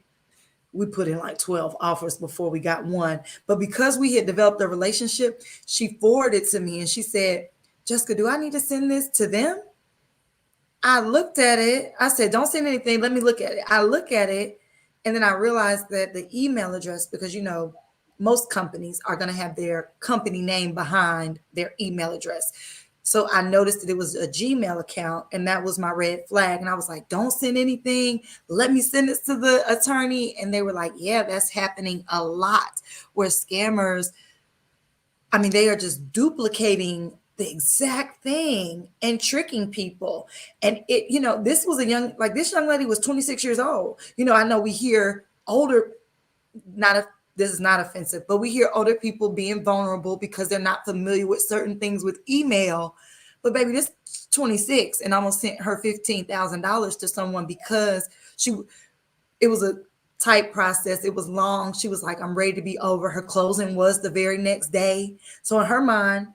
Speaker 5: put in like 12 offers before we got one. But because we had developed a relationship, she forwarded to me and she said, Jessica, do I need to send this to them? I looked at it. I said, don't send anything. Let me look at it. I look at it. And then I realized that the email address, because, most companies are going to have their company name behind their email address. So I noticed that it was a Gmail account, and that was my red flag. And I was like, don't send anything. Let me send this to the attorney. And they were like, yeah, that's happening a lot, where scammers, they are just duplicating the exact thing and tricking people. And this was this young lady was 26 years old. I know we hear older, this is not offensive, but we hear older people being vulnerable because they're not familiar with certain things with email. But baby, this 26 and almost sent her $15,000 to someone because it was a tight process. It was long. She was like, I'm ready to be over. Her closing was the very next day. So in her mind,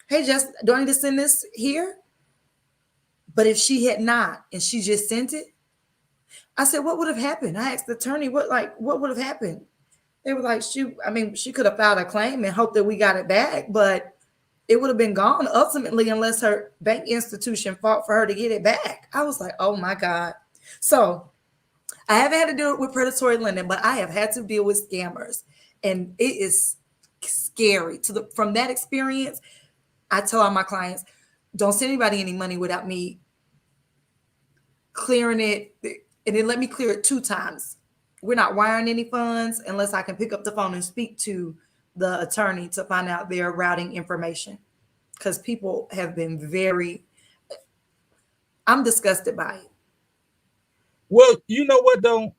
Speaker 5: hey, Jess, do I need to send this here? But if she had not, and she just sent it, I said, what would have happened? I asked the attorney, what would have happened? They were like, she could have filed a claim and hoped that we got it back, but it would have been gone ultimately unless her bank institution fought for her to get it back. I was like, oh my God. So I haven't had to do it with predatory lending, but I have had to deal with scammers, and it is scary. From that experience, I tell all my clients, don't send anybody any money without me clearing it, and then let me clear it 2 times. We're not wiring any funds unless I can pick up the phone and speak to the attorney to find out their routing information. because people have been I'm disgusted by it.
Speaker 2: Well, you know what though?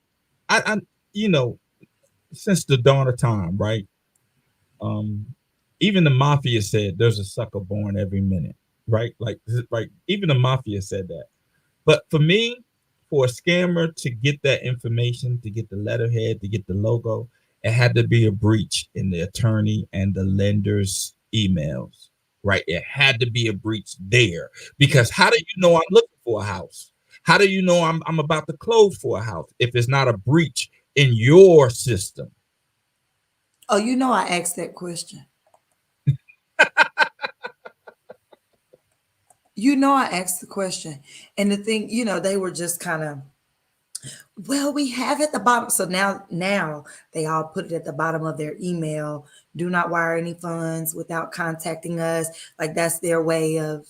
Speaker 2: I you know, since the dawn of time, right? Um, even the mafia said there's a sucker born every minute, right? Like even the mafia said that. But for me, for a scammer to get that information, to get the letterhead, to get the logo, it had to be a breach in the attorney and the lender's emails, right? It had to be a breach there because how do you know I'm looking for a house? How do you know I'm about to close for a house if it's not a breach in your system?
Speaker 5: Oh, you know, I asked that question. You know, I asked the question. And the thing, they were just kind of, well, we have at the bottom. So now they all put it at the bottom of their email. Do not wire any funds without contacting us. Like that's their way of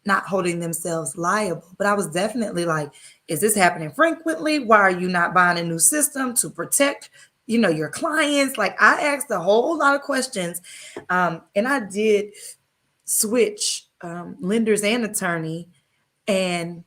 Speaker 5: not holding themselves liable. But I was definitely like, is this happening frequently? Why are you not buying a new system to protect, your clients? Like I asked a whole lot of questions. And I did switch lenders and attorney, and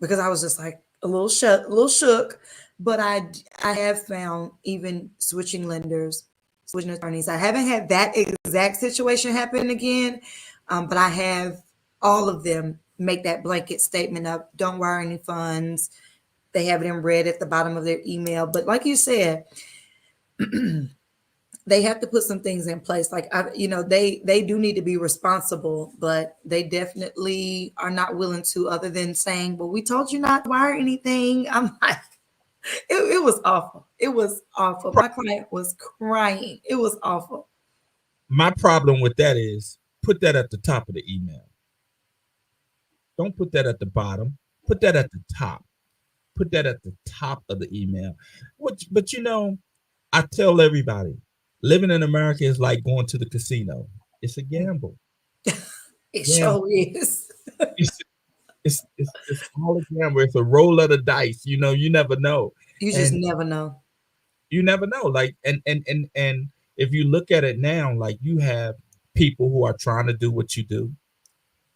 Speaker 5: because I was just like a little shook. But I have found even switching lenders, switching attorneys. I haven't had that exact situation happen again, but I have all of them make that blanket statement of don't wire any funds. They have it in red at the bottom of their email. But like you said, they have to put some things in place. Like they do need to be responsible, but they definitely are not willing to, other than saying, well, we told you not to wire anything. I'm like, it was awful. It was awful. My client was crying. It was awful.
Speaker 2: My problem with that is put that at the top of the email. Don't put that at the bottom. Put that at the top. Put that at the top of the email. But I tell everybody, living in America is like going to the casino. It's a gamble.
Speaker 5: It
Speaker 2: Gamble.
Speaker 5: sure is.
Speaker 2: It's, it's all a gamble. It's a roll of the dice. You never know.
Speaker 5: You just
Speaker 2: And
Speaker 5: never know.
Speaker 2: you never know. Like and if you look at it now, like you have people who are trying to do what you do,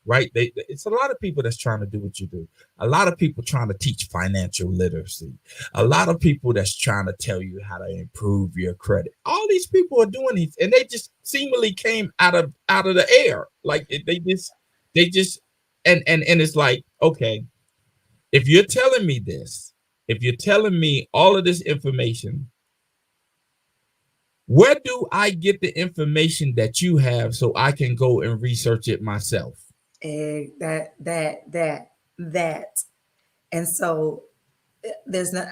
Speaker 2: right? It's a lot of people that's trying to do what you do. A lot of people trying to teach financial literacy. A lot of people that's trying to tell you how to improve your credit. All these people are doing these, and they just seemingly came out of the air. Like they just and it's like, okay, if you're telling me this, if you're telling me all of this information, where do I get the information that you have so I can go and research it myself?
Speaker 5: That. And so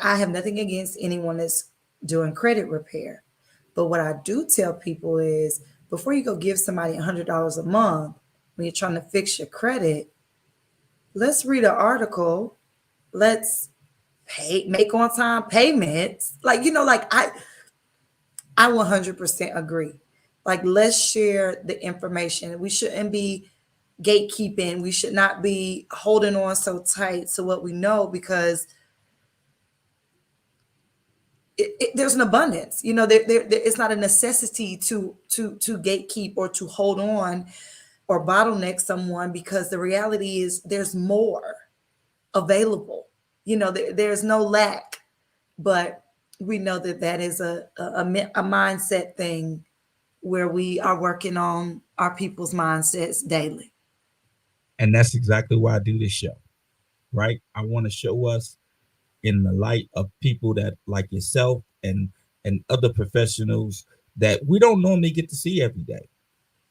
Speaker 5: I have nothing against anyone that's doing credit repair. But what I do tell people is before you go give somebody $100 a month when you're trying to fix your credit, let's read an article. Let's make on time payments. Like, I 100% agree. Like, let's share the information. We shouldn't be gatekeeping. We should not be holding on so tight to what we know, because there's an abundance. It's not a necessity to gatekeep or to hold on or bottleneck someone, because the reality is there's more available. There's no lack, but we know that is a mindset thing where we are working on our people's mindsets daily.
Speaker 2: And that's exactly why I do this show, right? I want to show us in the light of people that like yourself and other professionals that we don't normally get to see every day,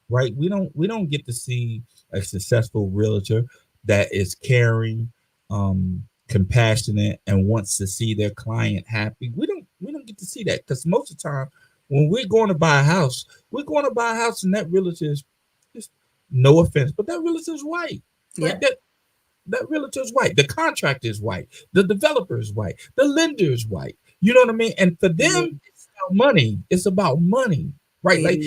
Speaker 2: right? We don't get to see a successful realtor that is caring, compassionate, and wants to see their client happy. We don't get to see that, because most of the time when we're going to buy a house, we're going to buy a house and that realtor is, just no offense, but that realtor is white. Right?
Speaker 5: Yeah.
Speaker 2: That realtor is white. The contractor is white. The developer is white. The lender is white. You know what I mean? And for them, it's about money. It's about money, right? Like,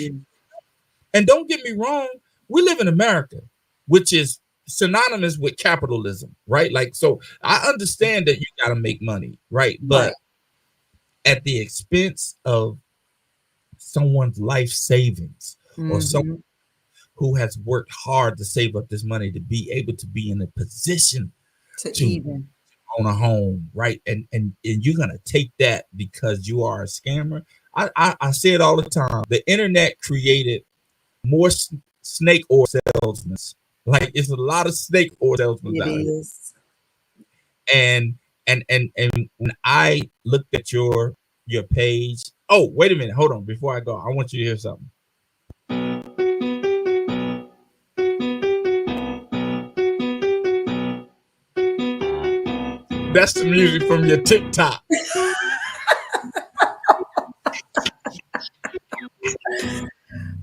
Speaker 2: and don't get me wrong, we live in America, which is synonymous with capitalism, right? Like, so I understand that you got to make money, right? But at the expense of someone's life savings or some who has worked hard to save up this money to be able to be in a position
Speaker 5: to
Speaker 2: to
Speaker 5: even.
Speaker 2: own a home, right? And you're gonna take that because you are a scammer. I say it all the time. The internet created more snake oil salesmen. Like it's a lot of snake oil salesmen
Speaker 5: It
Speaker 2: out here.
Speaker 5: is.
Speaker 2: And and when I looked at your page, oh wait a minute, hold on. Before I go, I want you to hear something. That's the music from your TikTok.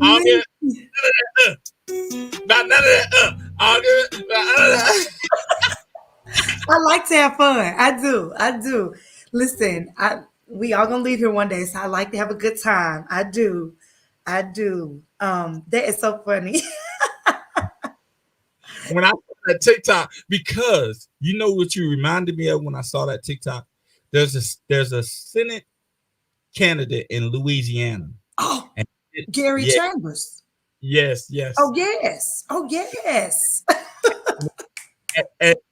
Speaker 2: I'll give it not none of that. I'll give it none of that.
Speaker 5: I like to have fun. I do. I do. Listen, we all gonna leave here one day, so I like to have a good time. I do. I do. That is so funny.
Speaker 2: When I saw that TikTok, because you know what you reminded me of when I saw that TikTok. There's a Senate candidate in Louisiana.
Speaker 5: Oh,
Speaker 2: And
Speaker 5: Gary
Speaker 2: yeah,
Speaker 5: Chambers.
Speaker 2: yes, yes.
Speaker 5: Oh yes. Oh yes.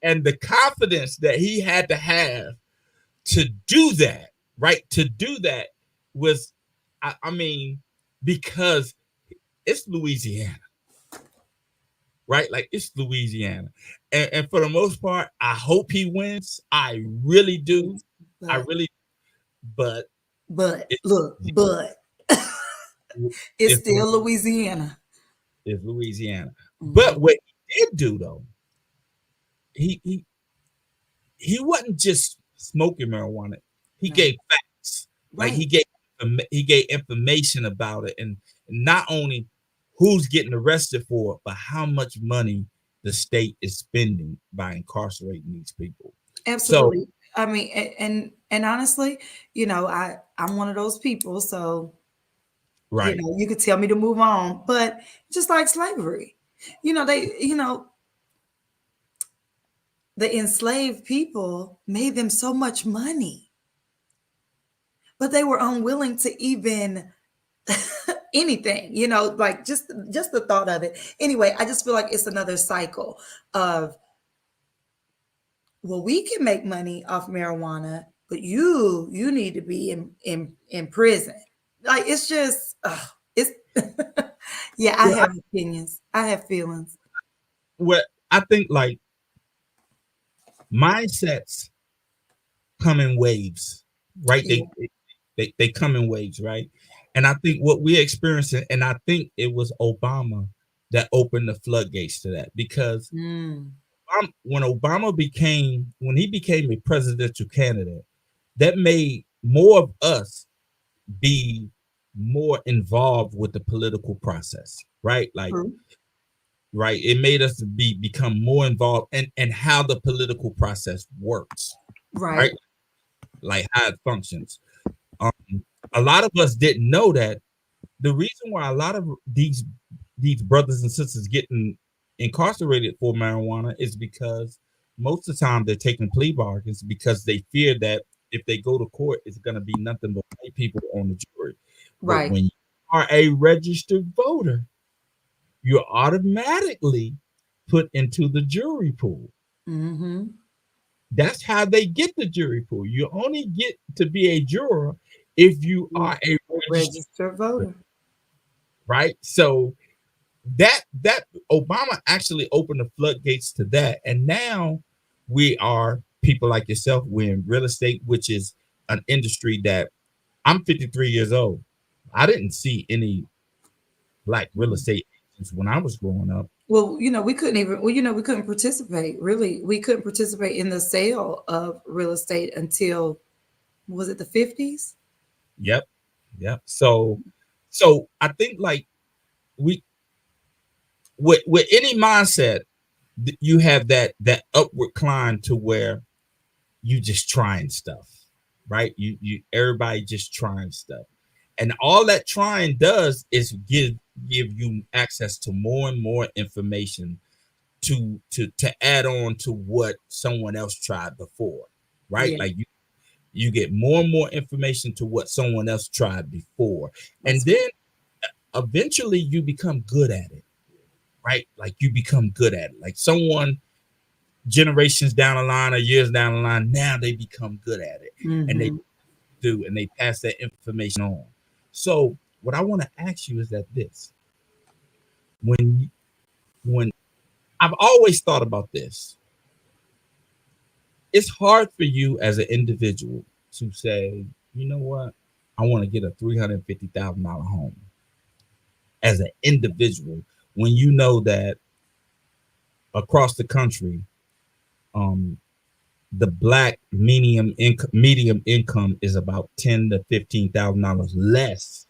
Speaker 2: And the confidence that he had to have to do that, right? To do that was, I mean, because it's Louisiana, right? Like it's Louisiana. And for the most part, I hope he wins. I really do. I really, but
Speaker 5: But
Speaker 2: it,
Speaker 5: look, but it's
Speaker 2: it's,
Speaker 5: still Louisiana.
Speaker 2: it's Louisiana. But
Speaker 5: Mhm.
Speaker 2: what he did do though, he he he wasn't just smoking marijuana. He
Speaker 5: No.
Speaker 2: gave facts. Like
Speaker 5: Right.
Speaker 2: he gave information about it, and not only who's getting arrested for it, but how much money the state is spending by incarcerating these people. So
Speaker 5: Absolutely. I mean, and honestly, I'm one of those people. So
Speaker 2: right,
Speaker 5: you could tell me to move on, but just like slavery, the enslaved people made them so much money, but they were unwilling to even anything, like just the thought of it. Anyway, I just feel like it's another cycle of, well, we can make money off marijuana, but you need to be in prison. Like it's just it's yeah, I
Speaker 2: well,
Speaker 5: have opinions. I have feelings.
Speaker 2: what I think like mindsets come in waves, right?
Speaker 5: Yeah.
Speaker 2: They come in waves, right? And I think what we're experiencing, and I think it was Obama that opened the floodgates to that, because
Speaker 5: Mm,
Speaker 2: when he became a presidential candidate, that made more of us be more involved with the political process, right? Like,
Speaker 5: true.
Speaker 2: right, it made us become more involved in how the political process works,
Speaker 5: Right.
Speaker 2: right? Like how it functions. Um, a lot of us didn't know that the reason why a lot of these brothers and sisters getting incarcerated for marijuana is because most of the time they're taking plea bargains because they fear that if they go to court, it's going to be nothing but white people on the jury. But
Speaker 5: Right.
Speaker 2: when you are a registered voter, you're automatically put into the jury pool.
Speaker 5: Mm-hmm.
Speaker 2: That's how they get the jury pool. You only get to be a juror if you are a registered
Speaker 5: Registered
Speaker 2: voter,
Speaker 5: voter.
Speaker 2: right? So that Obama actually opened the floodgates to that, and now we are people like yourself. We're in real estate, which is an industry that I'm 53 years old. I didn't see any black real estate agents when I was growing up.
Speaker 5: Well, we couldn't even, we couldn't participate. Really, we couldn't participate in the sale of real estate until, was it the 50s?
Speaker 2: Yep, yep. So I think like we with any mindset, you have that upward climb to where you just trying stuff, right? You everybody just trying stuff, and all that trying does is give you access to more and more information to add on to what someone else tried before, right?
Speaker 5: Yeah,
Speaker 2: Like you get more and more information to what someone else tried before, and
Speaker 5: that's
Speaker 2: then eventually you become good at it, right? Like you become good at it. Like someone generations down the line or years down the line, now they become good at it, and they do, and they pass that information on. So what I want to ask you is that this, when I've always thought about this, it's hard for you as an individual to say, you know what, I want to get a $350,000 home as an individual when you know that across the country, um, the black medium income is about $10,000 to $15,000 less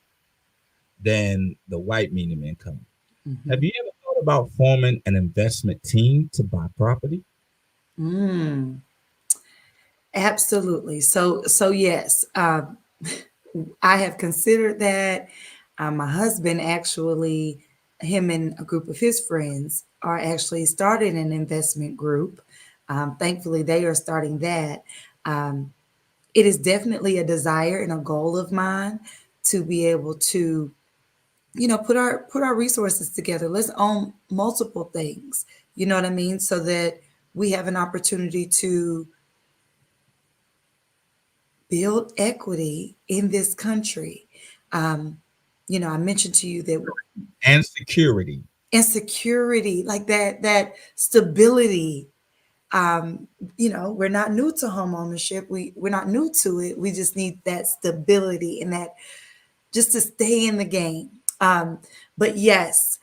Speaker 2: than the white medium income. Have you ever thought about forming an investment team to buy property?
Speaker 5: Absolutely. So yes, I have considered that. My husband actually, him and a group of his friends are actually starting an investment group. Thankfully, they are starting that. Um, it is definitely a desire and a goal of mine to be able to, put our resources together. Let's own multiple things. You know what I mean? So that we have an opportunity to build equity in this country. Um, I mentioned to you that
Speaker 2: And security.
Speaker 5: insecurity, like that stability. We're not new to home ownership. We're not new to it. We just need that stability and that just to stay in the game. But yes,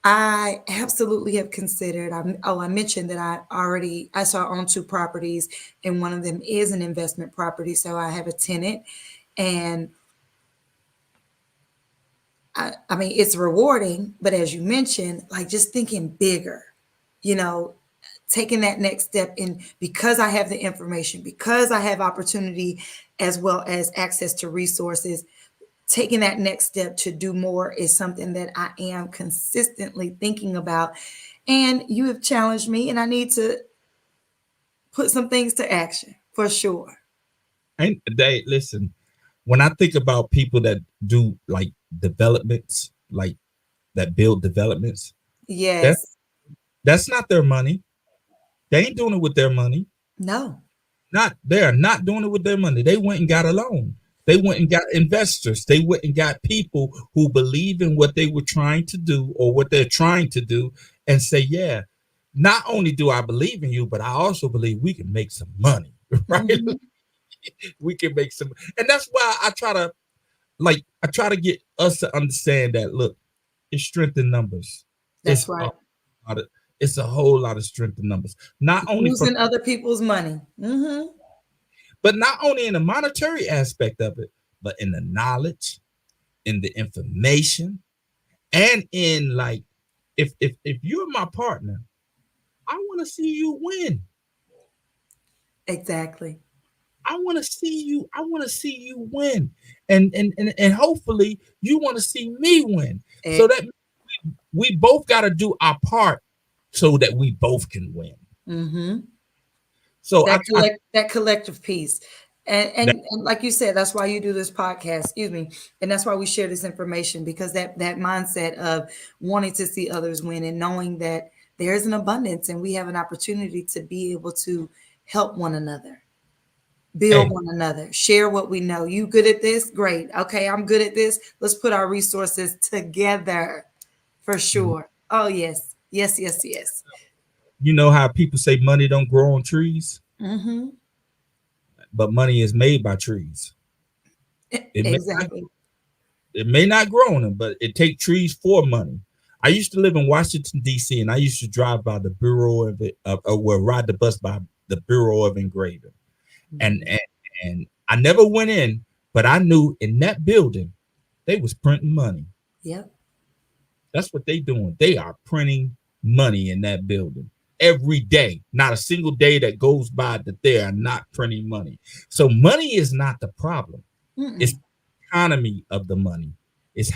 Speaker 5: I absolutely have considered. I mentioned that I saw own two properties, and one of them is an investment property. So I have a tenant, and I mean it's rewarding. But as you mentioned, like just thinking bigger, you know, taking that next step in because I have the information, because I have opportunity, as well as access to resources. Taking that next step to do more is something that I am consistently thinking about. And you have challenged me, and I need to put some things to action for sure.
Speaker 2: And they listen, when I think about people that do like developments, like that build developments, that
Speaker 5: Yes.
Speaker 2: that's not their money. They ain't doing it with their money.
Speaker 5: No.
Speaker 2: Not they are not doing it with their money. They went and got a loan. They went and got investors. They went and got people who believe in what they were trying to do or what they're trying to do and say, yeah, not only do I believe in you, but I also believe we can make some money, right?
Speaker 5: Mhm.
Speaker 2: We can make some, and that's why I try to get us to understand that look, it's strength in numbers. It's
Speaker 5: That's
Speaker 2: a
Speaker 5: right.
Speaker 2: lot of, it's a whole lot of strength in numbers. Not only from
Speaker 5: Using other people's money.
Speaker 2: but not only in the monetary aspect of it, but in the knowledge, in the information, and in like if you're my partner, I want to see you win.
Speaker 5: Exactly.
Speaker 2: I want to see you win. And hopefully you want to see me win.
Speaker 5: Eh,
Speaker 2: So that we both got to do our part so that we both can win.
Speaker 5: mhm.
Speaker 2: So
Speaker 5: That collective piece. And,
Speaker 2: that,
Speaker 5: and and like you said, that's why you do this podcast, excuse me. And that's why we share this information, because that mindset of wanting to see others win and knowing that there's an abundance and we have an opportunity to be able to help one another, build
Speaker 2: hey,
Speaker 5: one another, share what we know. You good at this? Great. Okay, I'm good at this. Let's put our resources together for sure. Oh yes. Yes, yes, yes.
Speaker 2: you know how people say money don't grow on trees,
Speaker 5: Mm-hmm.
Speaker 2: but money is made by trees. It may not
Speaker 5: Exactly.
Speaker 2: It may not grow on them, but it take trees for money. I used to live in Washington D.C. and I used to drive by the Bureau of well, ride the bus by the Bureau of Engraving, and
Speaker 5: Mhm.
Speaker 2: and and I never went in, but I knew in that building they was printing money.
Speaker 5: Yep.
Speaker 2: That's what they doing. They are printing money in that building every day. Not a single day that goes by that they are not printing money. So money is not the problem. It's
Speaker 5: Mm-mm.
Speaker 2: the economy of the money. It's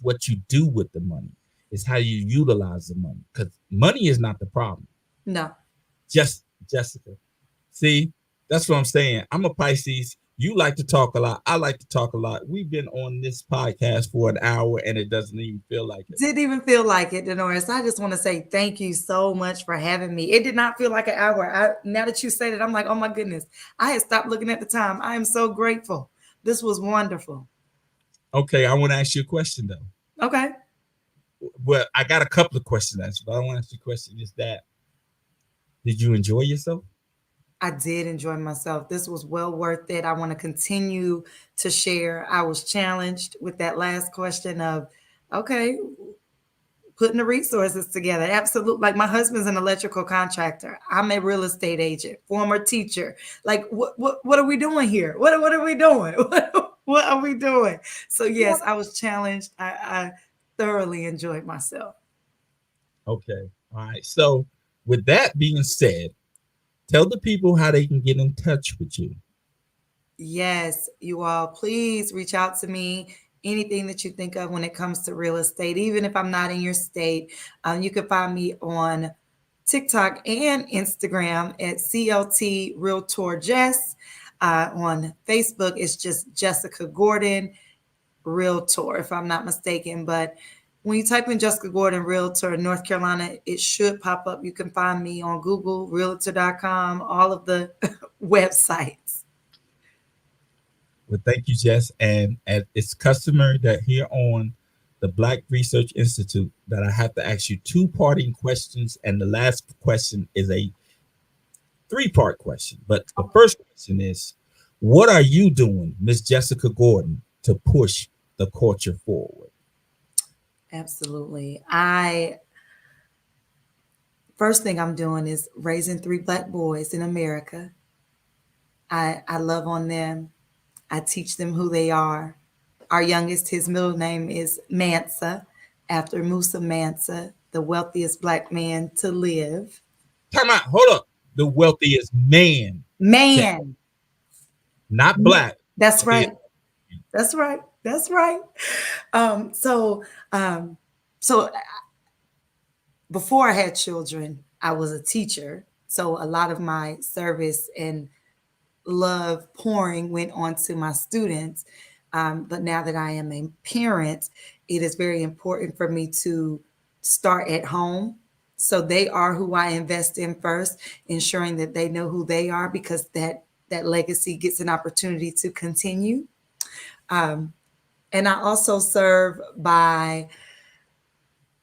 Speaker 2: what you do with the money. It's how you utilize the money. Because money is not the problem.
Speaker 5: No.
Speaker 2: Just Jessica. See, that's what I'm saying. I'm a Pisces. You like to talk a lot. I like to talk a lot. We've been on this podcast for an hour and it doesn't even feel like it.
Speaker 5: Didn't even feel like it, Dolores. I just want to say thank you so much for having me. It did not feel like an hour. Now that you said it, I'm like, oh my goodness. I had stopped looking at the time. I am so grateful. This was wonderful.
Speaker 2: Okay, I want to ask you a question though.
Speaker 5: Okay.
Speaker 2: Well, I got a couple of questions, but I want to ask you a question. Is that did you enjoy yourself?
Speaker 5: I did enjoy myself. This was well worth it. I want to continue to share. I was challenged with that last question of, okay, putting the resources together. Absolutely. Like my husband's an electrical contractor. I'm a real estate agent, former teacher. Like what are we doing here? What are we doing? What are we doing? So yes, I was challenged. I thoroughly enjoyed myself.
Speaker 2: Okay. All right. So with that being said, tell the people how they can get in touch with you.
Speaker 5: Yes, you all, please reach out to me. Anything that you think of when it comes to real estate, even if I'm not in your state, you can find me on TikTok and Instagram at CLT Realtor Jess. On Facebook, it's just Jessica Gordon Realtor, if I'm not mistaken. But when you type in Jessica Gordon Realtor North Carolina, it should pop up. You can find me on Google, realtor.com, all of the websites.
Speaker 2: Well, thank you, Jess. And it's customary that here on the Black Research Institute that I have to ask you two parting questions, and the last question is a three-part question. But the first question is, what are you doing, Miss Jessica Gordon, to push the culture forward?
Speaker 5: Absolutely. First thing I'm doing is raising 3 Black boys in America. I love on them. I teach them who they are. Our youngest, his middle name is Mansa, after Musa Mansa, the wealthiest Black man to live.
Speaker 2: Time out. Hold up. The wealthiest man.
Speaker 5: Man.
Speaker 2: Not black.
Speaker 5: That's right. That's right. That's right. So before I had children, I was a teacher. So a lot of my service and love pouring went on to my students. But now that I am a parent, it is very important for me to start at home. So they are who I invest in first, ensuring that they know who they are, because that legacy gets an opportunity to continue. And I also serve by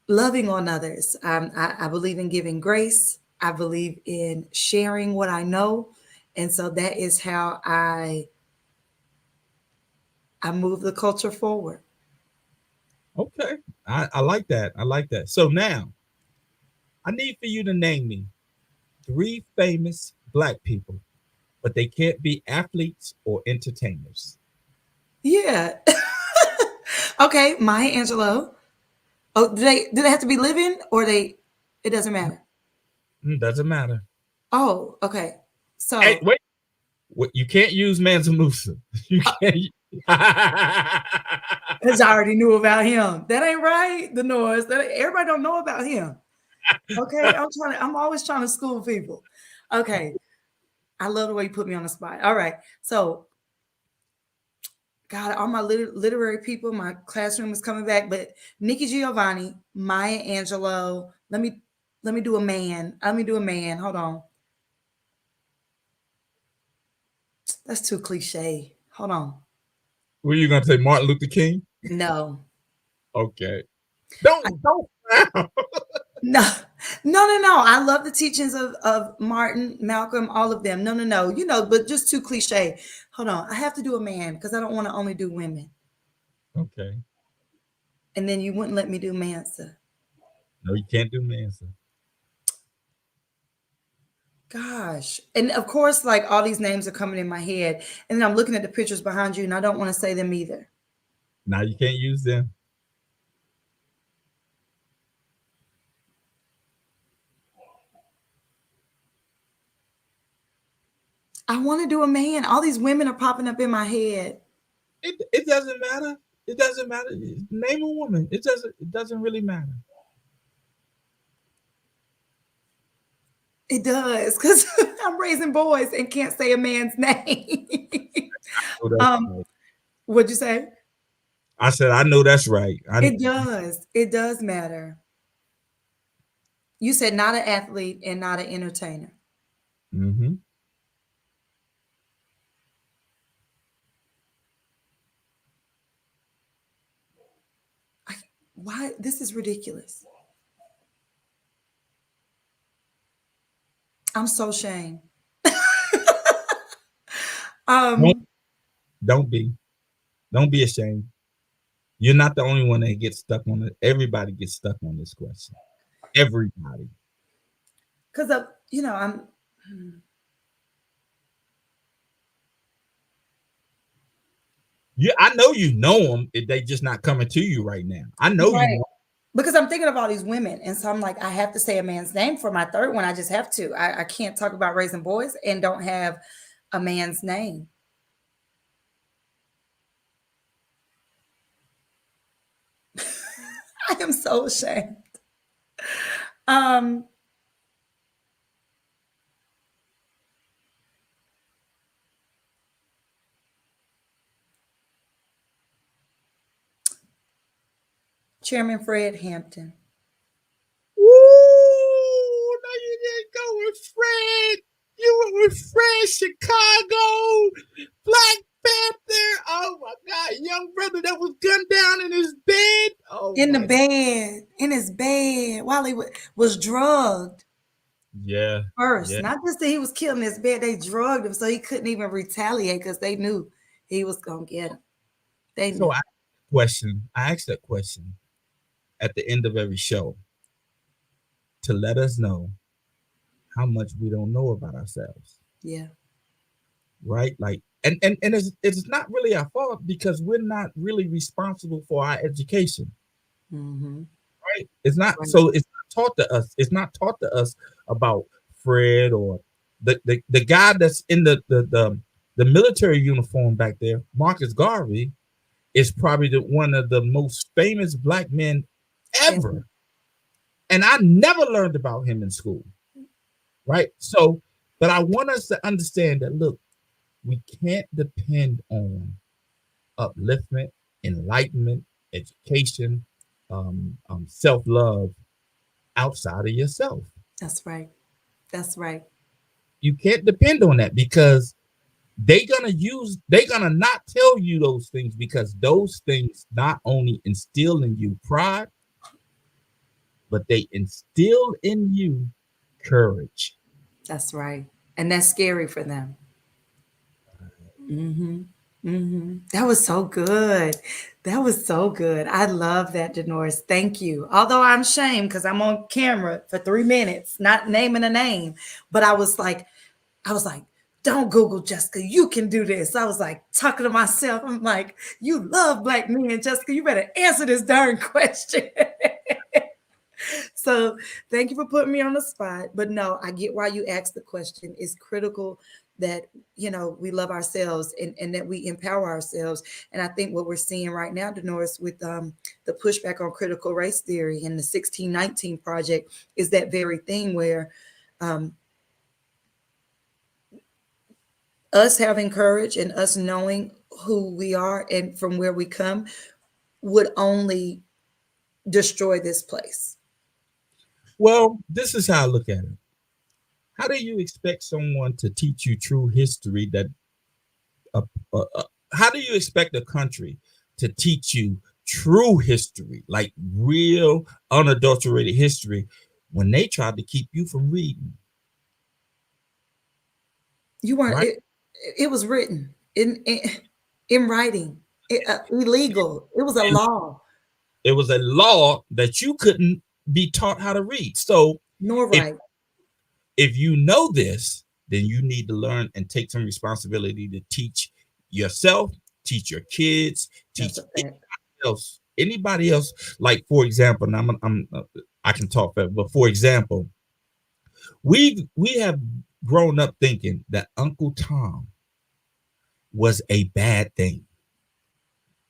Speaker 5: loving on others. I believe in giving grace. I believe in sharing what I know. And so that is how I move the culture forward.
Speaker 2: Okay. I like that. I like that. So now I need for you to name me 3 famous black people, but they can't be athletes or entertainers.
Speaker 5: Yeah. Okay, Maya Angelou. Oh, do they have to be living, or it doesn't matter?
Speaker 2: Doesn't matter.
Speaker 5: Oh, okay. So
Speaker 2: Hey, wait. You can't use Mansa Musa. You can't.
Speaker 5: because I already knew about him. That ain't right. The noise. Everybody don't know about him. Okay. I'm always trying to school people. Okay. I love the way you put me on the spot. All right. So God, all my literary people, my classroom is coming back, but Nikki Giovanni, Maya Angelou. Let me do a man. Let me do a man. Hold on. That's too cliche. Hold on.
Speaker 2: Were you gonna say Martin Luther King?
Speaker 5: No.
Speaker 2: Okay. Don't.
Speaker 5: No, no. I love the teachings of Martin, Malcolm, all of them. No. But just too cliche. Hold on. I have to do a man because I don't want to only do women.
Speaker 2: Okay.
Speaker 5: And then you wouldn't let me do Mansa.
Speaker 2: No, you can't do Mansa.
Speaker 5: Gosh. And of course, like all these names are coming in my head. And then I'm looking at the pictures behind you and I don't want to say them either.
Speaker 2: Now you can't use them.
Speaker 5: I want to do a man. All these women are popping up in my head.
Speaker 2: It doesn't matter. It doesn't matter. Name a woman. It doesn't really matter.
Speaker 5: It does, because I'm raising boys and can't say a man's name. Um, what'd you say?
Speaker 2: I said, I know that's right.
Speaker 5: It does. It does matter. You said not an athlete and not an entertainer.
Speaker 2: Mm-hmm.
Speaker 5: Why? This is ridiculous. I'm so ashamed.
Speaker 2: Don't,
Speaker 5: um,
Speaker 2: don't be. Don't be ashamed. You're not the only one that gets stuck on it. Everybody gets stuck on this question. Everybody.
Speaker 5: because I'm.
Speaker 2: I know you know them. If they just not coming to you right now. I know you
Speaker 5: Right.
Speaker 2: know.
Speaker 5: Because I'm thinking of all these women, and so I'm like, I have to say a man's name for my third one. I just have to. I can't talk about raising boys and don't have a man's name. I am so ashamed. Um, Chairman Fred Hampton.
Speaker 2: Woo! No, you didn't go with Fred. You went with Fred Chicago, Black Panther. Oh my God, young brother that was gunned down in his bed. Oh
Speaker 5: In the
Speaker 2: my.
Speaker 5: bed, in his bed, while he was drugged
Speaker 2: Yeah,
Speaker 5: first.
Speaker 2: yeah.
Speaker 5: Not just that he was killed in his bed, they drugged him so he couldn't even retaliate because they knew he was gonna get him. They
Speaker 2: So
Speaker 5: knew.
Speaker 2: I asked that question at the end of every show to let us know how much we don't know about ourselves,
Speaker 5: Yeah.
Speaker 2: right? Like, and it's not really our fault because we're not really responsible for our education,
Speaker 5: Mm-hmm.
Speaker 2: right? It's not
Speaker 5: Right.
Speaker 2: so it's not taught to us. It's not taught to us about Fred or the guy that's in the military uniform back there, Marcus Garvey, is probably one of the most famous black men
Speaker 5: Ever.
Speaker 2: ever. And I never learned about him in school, right? So, but I want us to understand that look, we can't depend on upliftment, enlightenment, education, self love outside of yourself.
Speaker 5: That's right. That's right.
Speaker 2: You can't depend on that because they're gonna not tell you those things because those things not only instill in you pride, but they instill in you courage.
Speaker 5: That's right. And that's scary for them. Mm-hmm. Mm-hmm. That was so good. That was so good. I love that, Denores. Thank you. Although I'm ashamed because I'm on camera for 3 minutes, not naming a name, but I was like, don't Google Jessica. You can do this. I was like talking to myself. I'm like, you love black men, Jessica. You better answer this darn question. So thank you for putting me on the spot. But no, I get why you asked the question. It's critical that we love ourselves and that we empower ourselves. And I think what we're seeing right now, Denoris, with the pushback on critical race theory and the 1619 project is that very thing where us having courage and us knowing who we are and from where we come would only destroy this place.
Speaker 2: Well, this is how I look at it. How do you expect someone to teach you true history that uh, how do you expect a country to teach you true history, like real unadulterated history, when they tried to keep you from reading?
Speaker 5: You weren't.
Speaker 2: Right?
Speaker 5: It was written in writing. Illegal. It was a
Speaker 2: And
Speaker 5: law.
Speaker 2: it was a law that you couldn't be taught how to read. So
Speaker 5: Nor
Speaker 2: if
Speaker 5: right.
Speaker 2: if you know this, then you need to learn and take some responsibility to teach yourself, teach your kids,
Speaker 5: That's
Speaker 2: teach
Speaker 5: a fact.
Speaker 2: anybody else. Like for example, and I can talk, but for example, we have grown up thinking that Uncle Tom was a bad thing.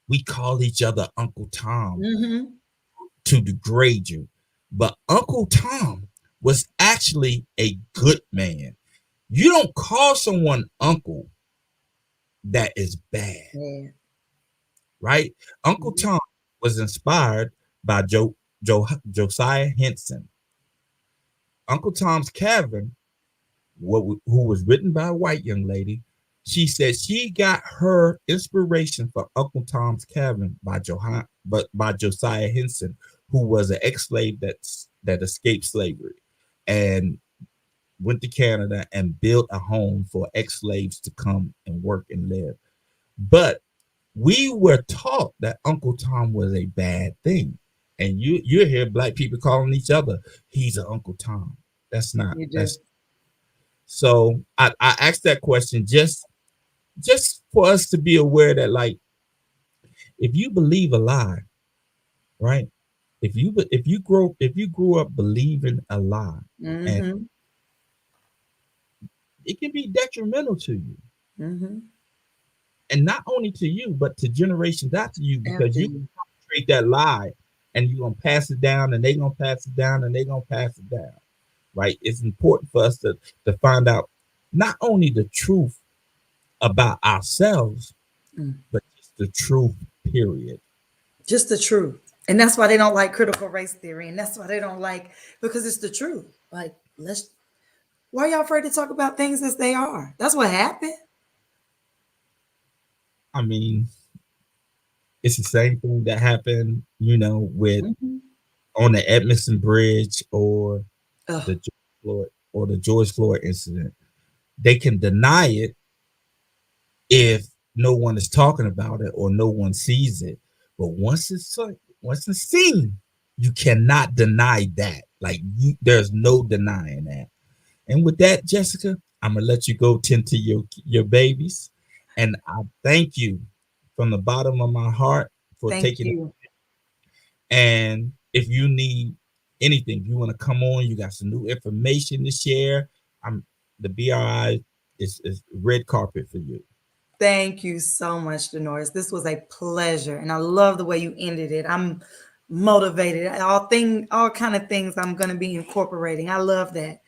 Speaker 2: We call each other Uncle Tom
Speaker 5: Mm-hmm.
Speaker 2: to degrade you, but Uncle Tom was actually a good man. You don't call someone uncle that is bad.
Speaker 5: Yeah.
Speaker 2: Right? Uncle Tom was inspired by Josiah Henson. Uncle Tom's Cabin, who was written by a white young lady, she said she got her inspiration for Uncle Tom's Cabin by Josiah Henson, who was an ex-slave that escaped slavery and went to Canada and built a home for ex-slaves to come and work and live. But we were taught that Uncle Tom was a bad thing. And you hear black people calling each other, he's an Uncle Tom. That's not.
Speaker 5: You do.
Speaker 2: That's so I asked that question just for us to be aware that, like, if you believe a lie, right? If you grew up believing a lie, and
Speaker 5: Mm-hmm.
Speaker 2: it can be detrimental to you.
Speaker 5: Mm-hmm.
Speaker 2: And not only to you, but to generations after you, because
Speaker 5: After
Speaker 2: you
Speaker 5: you.
Speaker 2: create that lie and you're gonna pass it down, and they're gonna pass it down, and they're gonna pass it down. Right? It's important for us to find out not only the truth about ourselves, but just the truth, period.
Speaker 5: Just the truth. And that's why they don't like critical race theory. And that's why they don't like, because it's the truth. Like, why are y'all afraid to talk about things as they are? That's what happened.
Speaker 2: I mean, it's the same thing that happened, with on the Edmondson Bridge or
Speaker 5: Ugh.
Speaker 2: the George Floyd incident. They can deny it if no one is talking about it or no one sees it. But once it's seen, you cannot deny that. Like, there's no denying that. And with that, Jessica, I'm gonna let you go tend to your babies, and I thank you from the bottom of my heart for
Speaker 5: Thank
Speaker 2: taking
Speaker 5: you.
Speaker 2: it. And if you need anything, you want to come on, you got some new information to share. The BRI is red carpet for you.
Speaker 5: Thank you so much, Denoris. This was a pleasure. And I love the way you ended it. I'm motivated. All kind of things I'm gonna be incorporating. I love that.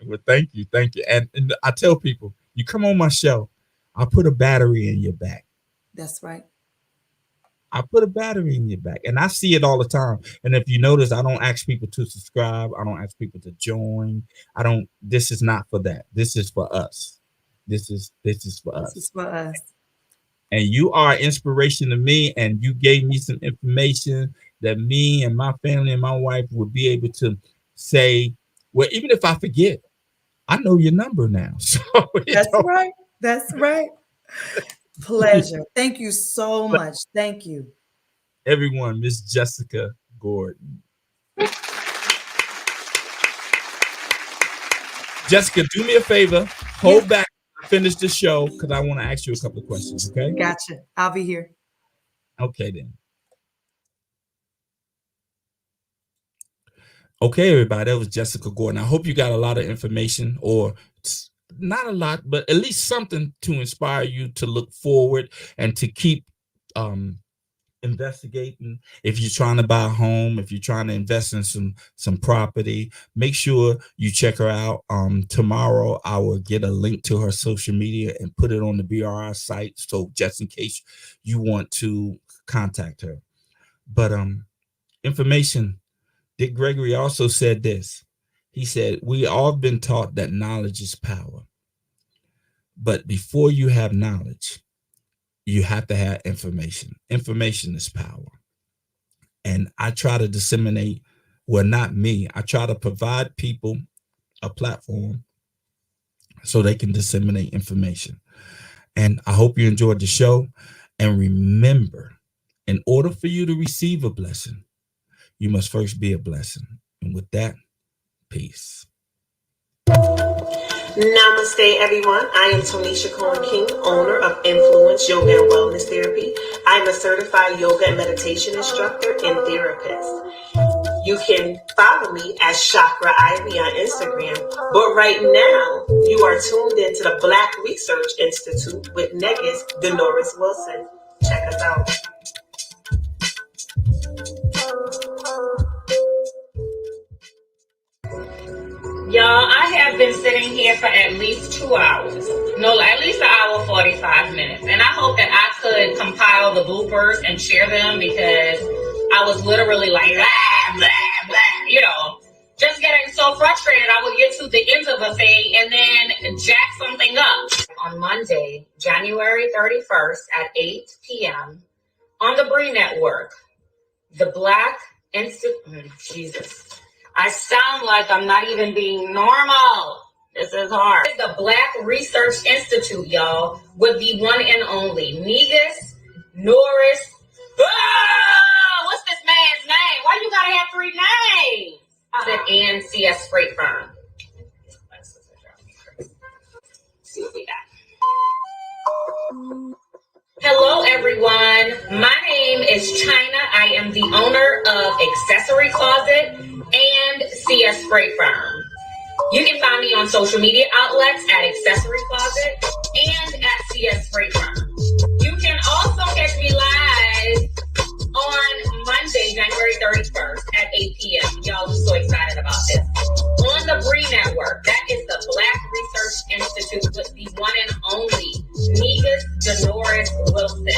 Speaker 2: Well, thank you. And I tell people, you come on my show, I'll put a battery in your back.
Speaker 5: That's right.
Speaker 2: I put a battery in your back, and I see it all the time. And if you notice, I don't ask people to subscribe. I don't ask people to join. This is not for that. This is for us. This is for us.
Speaker 5: This is for us.
Speaker 2: And you are inspiration to me, and you gave me some information that me and my family and my wife would be able to say, well, even if I forget, I know your number now. So
Speaker 5: That's right. That's right. Pleasure. Thank you so much. Thank you.
Speaker 2: Everyone, Miss Jessica Gordon. Jessica, do me a favor. Hold back. Finish the show because I want to ask you a couple of questions. Okay.
Speaker 5: Gotcha. I'll be here.
Speaker 2: Okay then. Okay, everybody. That was Jessica Gordon. I hope you got a lot of information, or not a lot, but at least something to inspire you to look forward and to keep investigating. If you're trying to buy a home, if you're trying to invest in some property, make sure you check her out. Tomorrow I will get a link to her social media and put it on the BRI site, so just in case you want to contact her. But information. Dick Gregory also said this. He said, we all been taught that knowledge is power. But before you have knowledge, you have to have information. Information is power. And I try to disseminate, well, not me, I try to provide people a platform so they can disseminate information. And I hope you enjoyed the show. And remember, in order for you to receive a blessing, you must first be a blessing. And with that, peace.
Speaker 4: Namaste, everyone. I am Tonisha Cohen King, owner of Influence Yoga and Wellness Therapy. I'm a certified yoga and meditation instructor and therapist. You can follow me as Chakra Ivy on Instagram. But right now, you are tuned into the Black Research Institute with Negus Denoris Wilson. Check us out. Y'all, I have been sitting here for at least 2 hours.
Speaker 6: No, at least an hour, 45 minutes. And I hope that I could compile the bloopers and share them, because I was literally like, blah, blah, blah, just getting so frustrated. I would get to the end of a thing and then jack something up. On Monday, January 31st at 8 p.m. on the BRI Network, the Black Institute, Jesus, I sound like I'm not even being normal. This is hard. The Black Research Institute, y'all, with the one and only Negus Norris. What's this man's name? Why you gotta have 3 names? And CS Freight Firm. See what we got. Hello, everyone. My name is China. I am the owner of Accessory Closet and CS Freight Firm. You can find me on social media outlets at Accessory Closet and at CS Freight Firm. You can also catch me live on Monday, January 31st at 8 p.m. Y'all, I'm so excited about this. On the BRI Network, that is the Black Research Institute with the one and only Negus Denoris Wilson.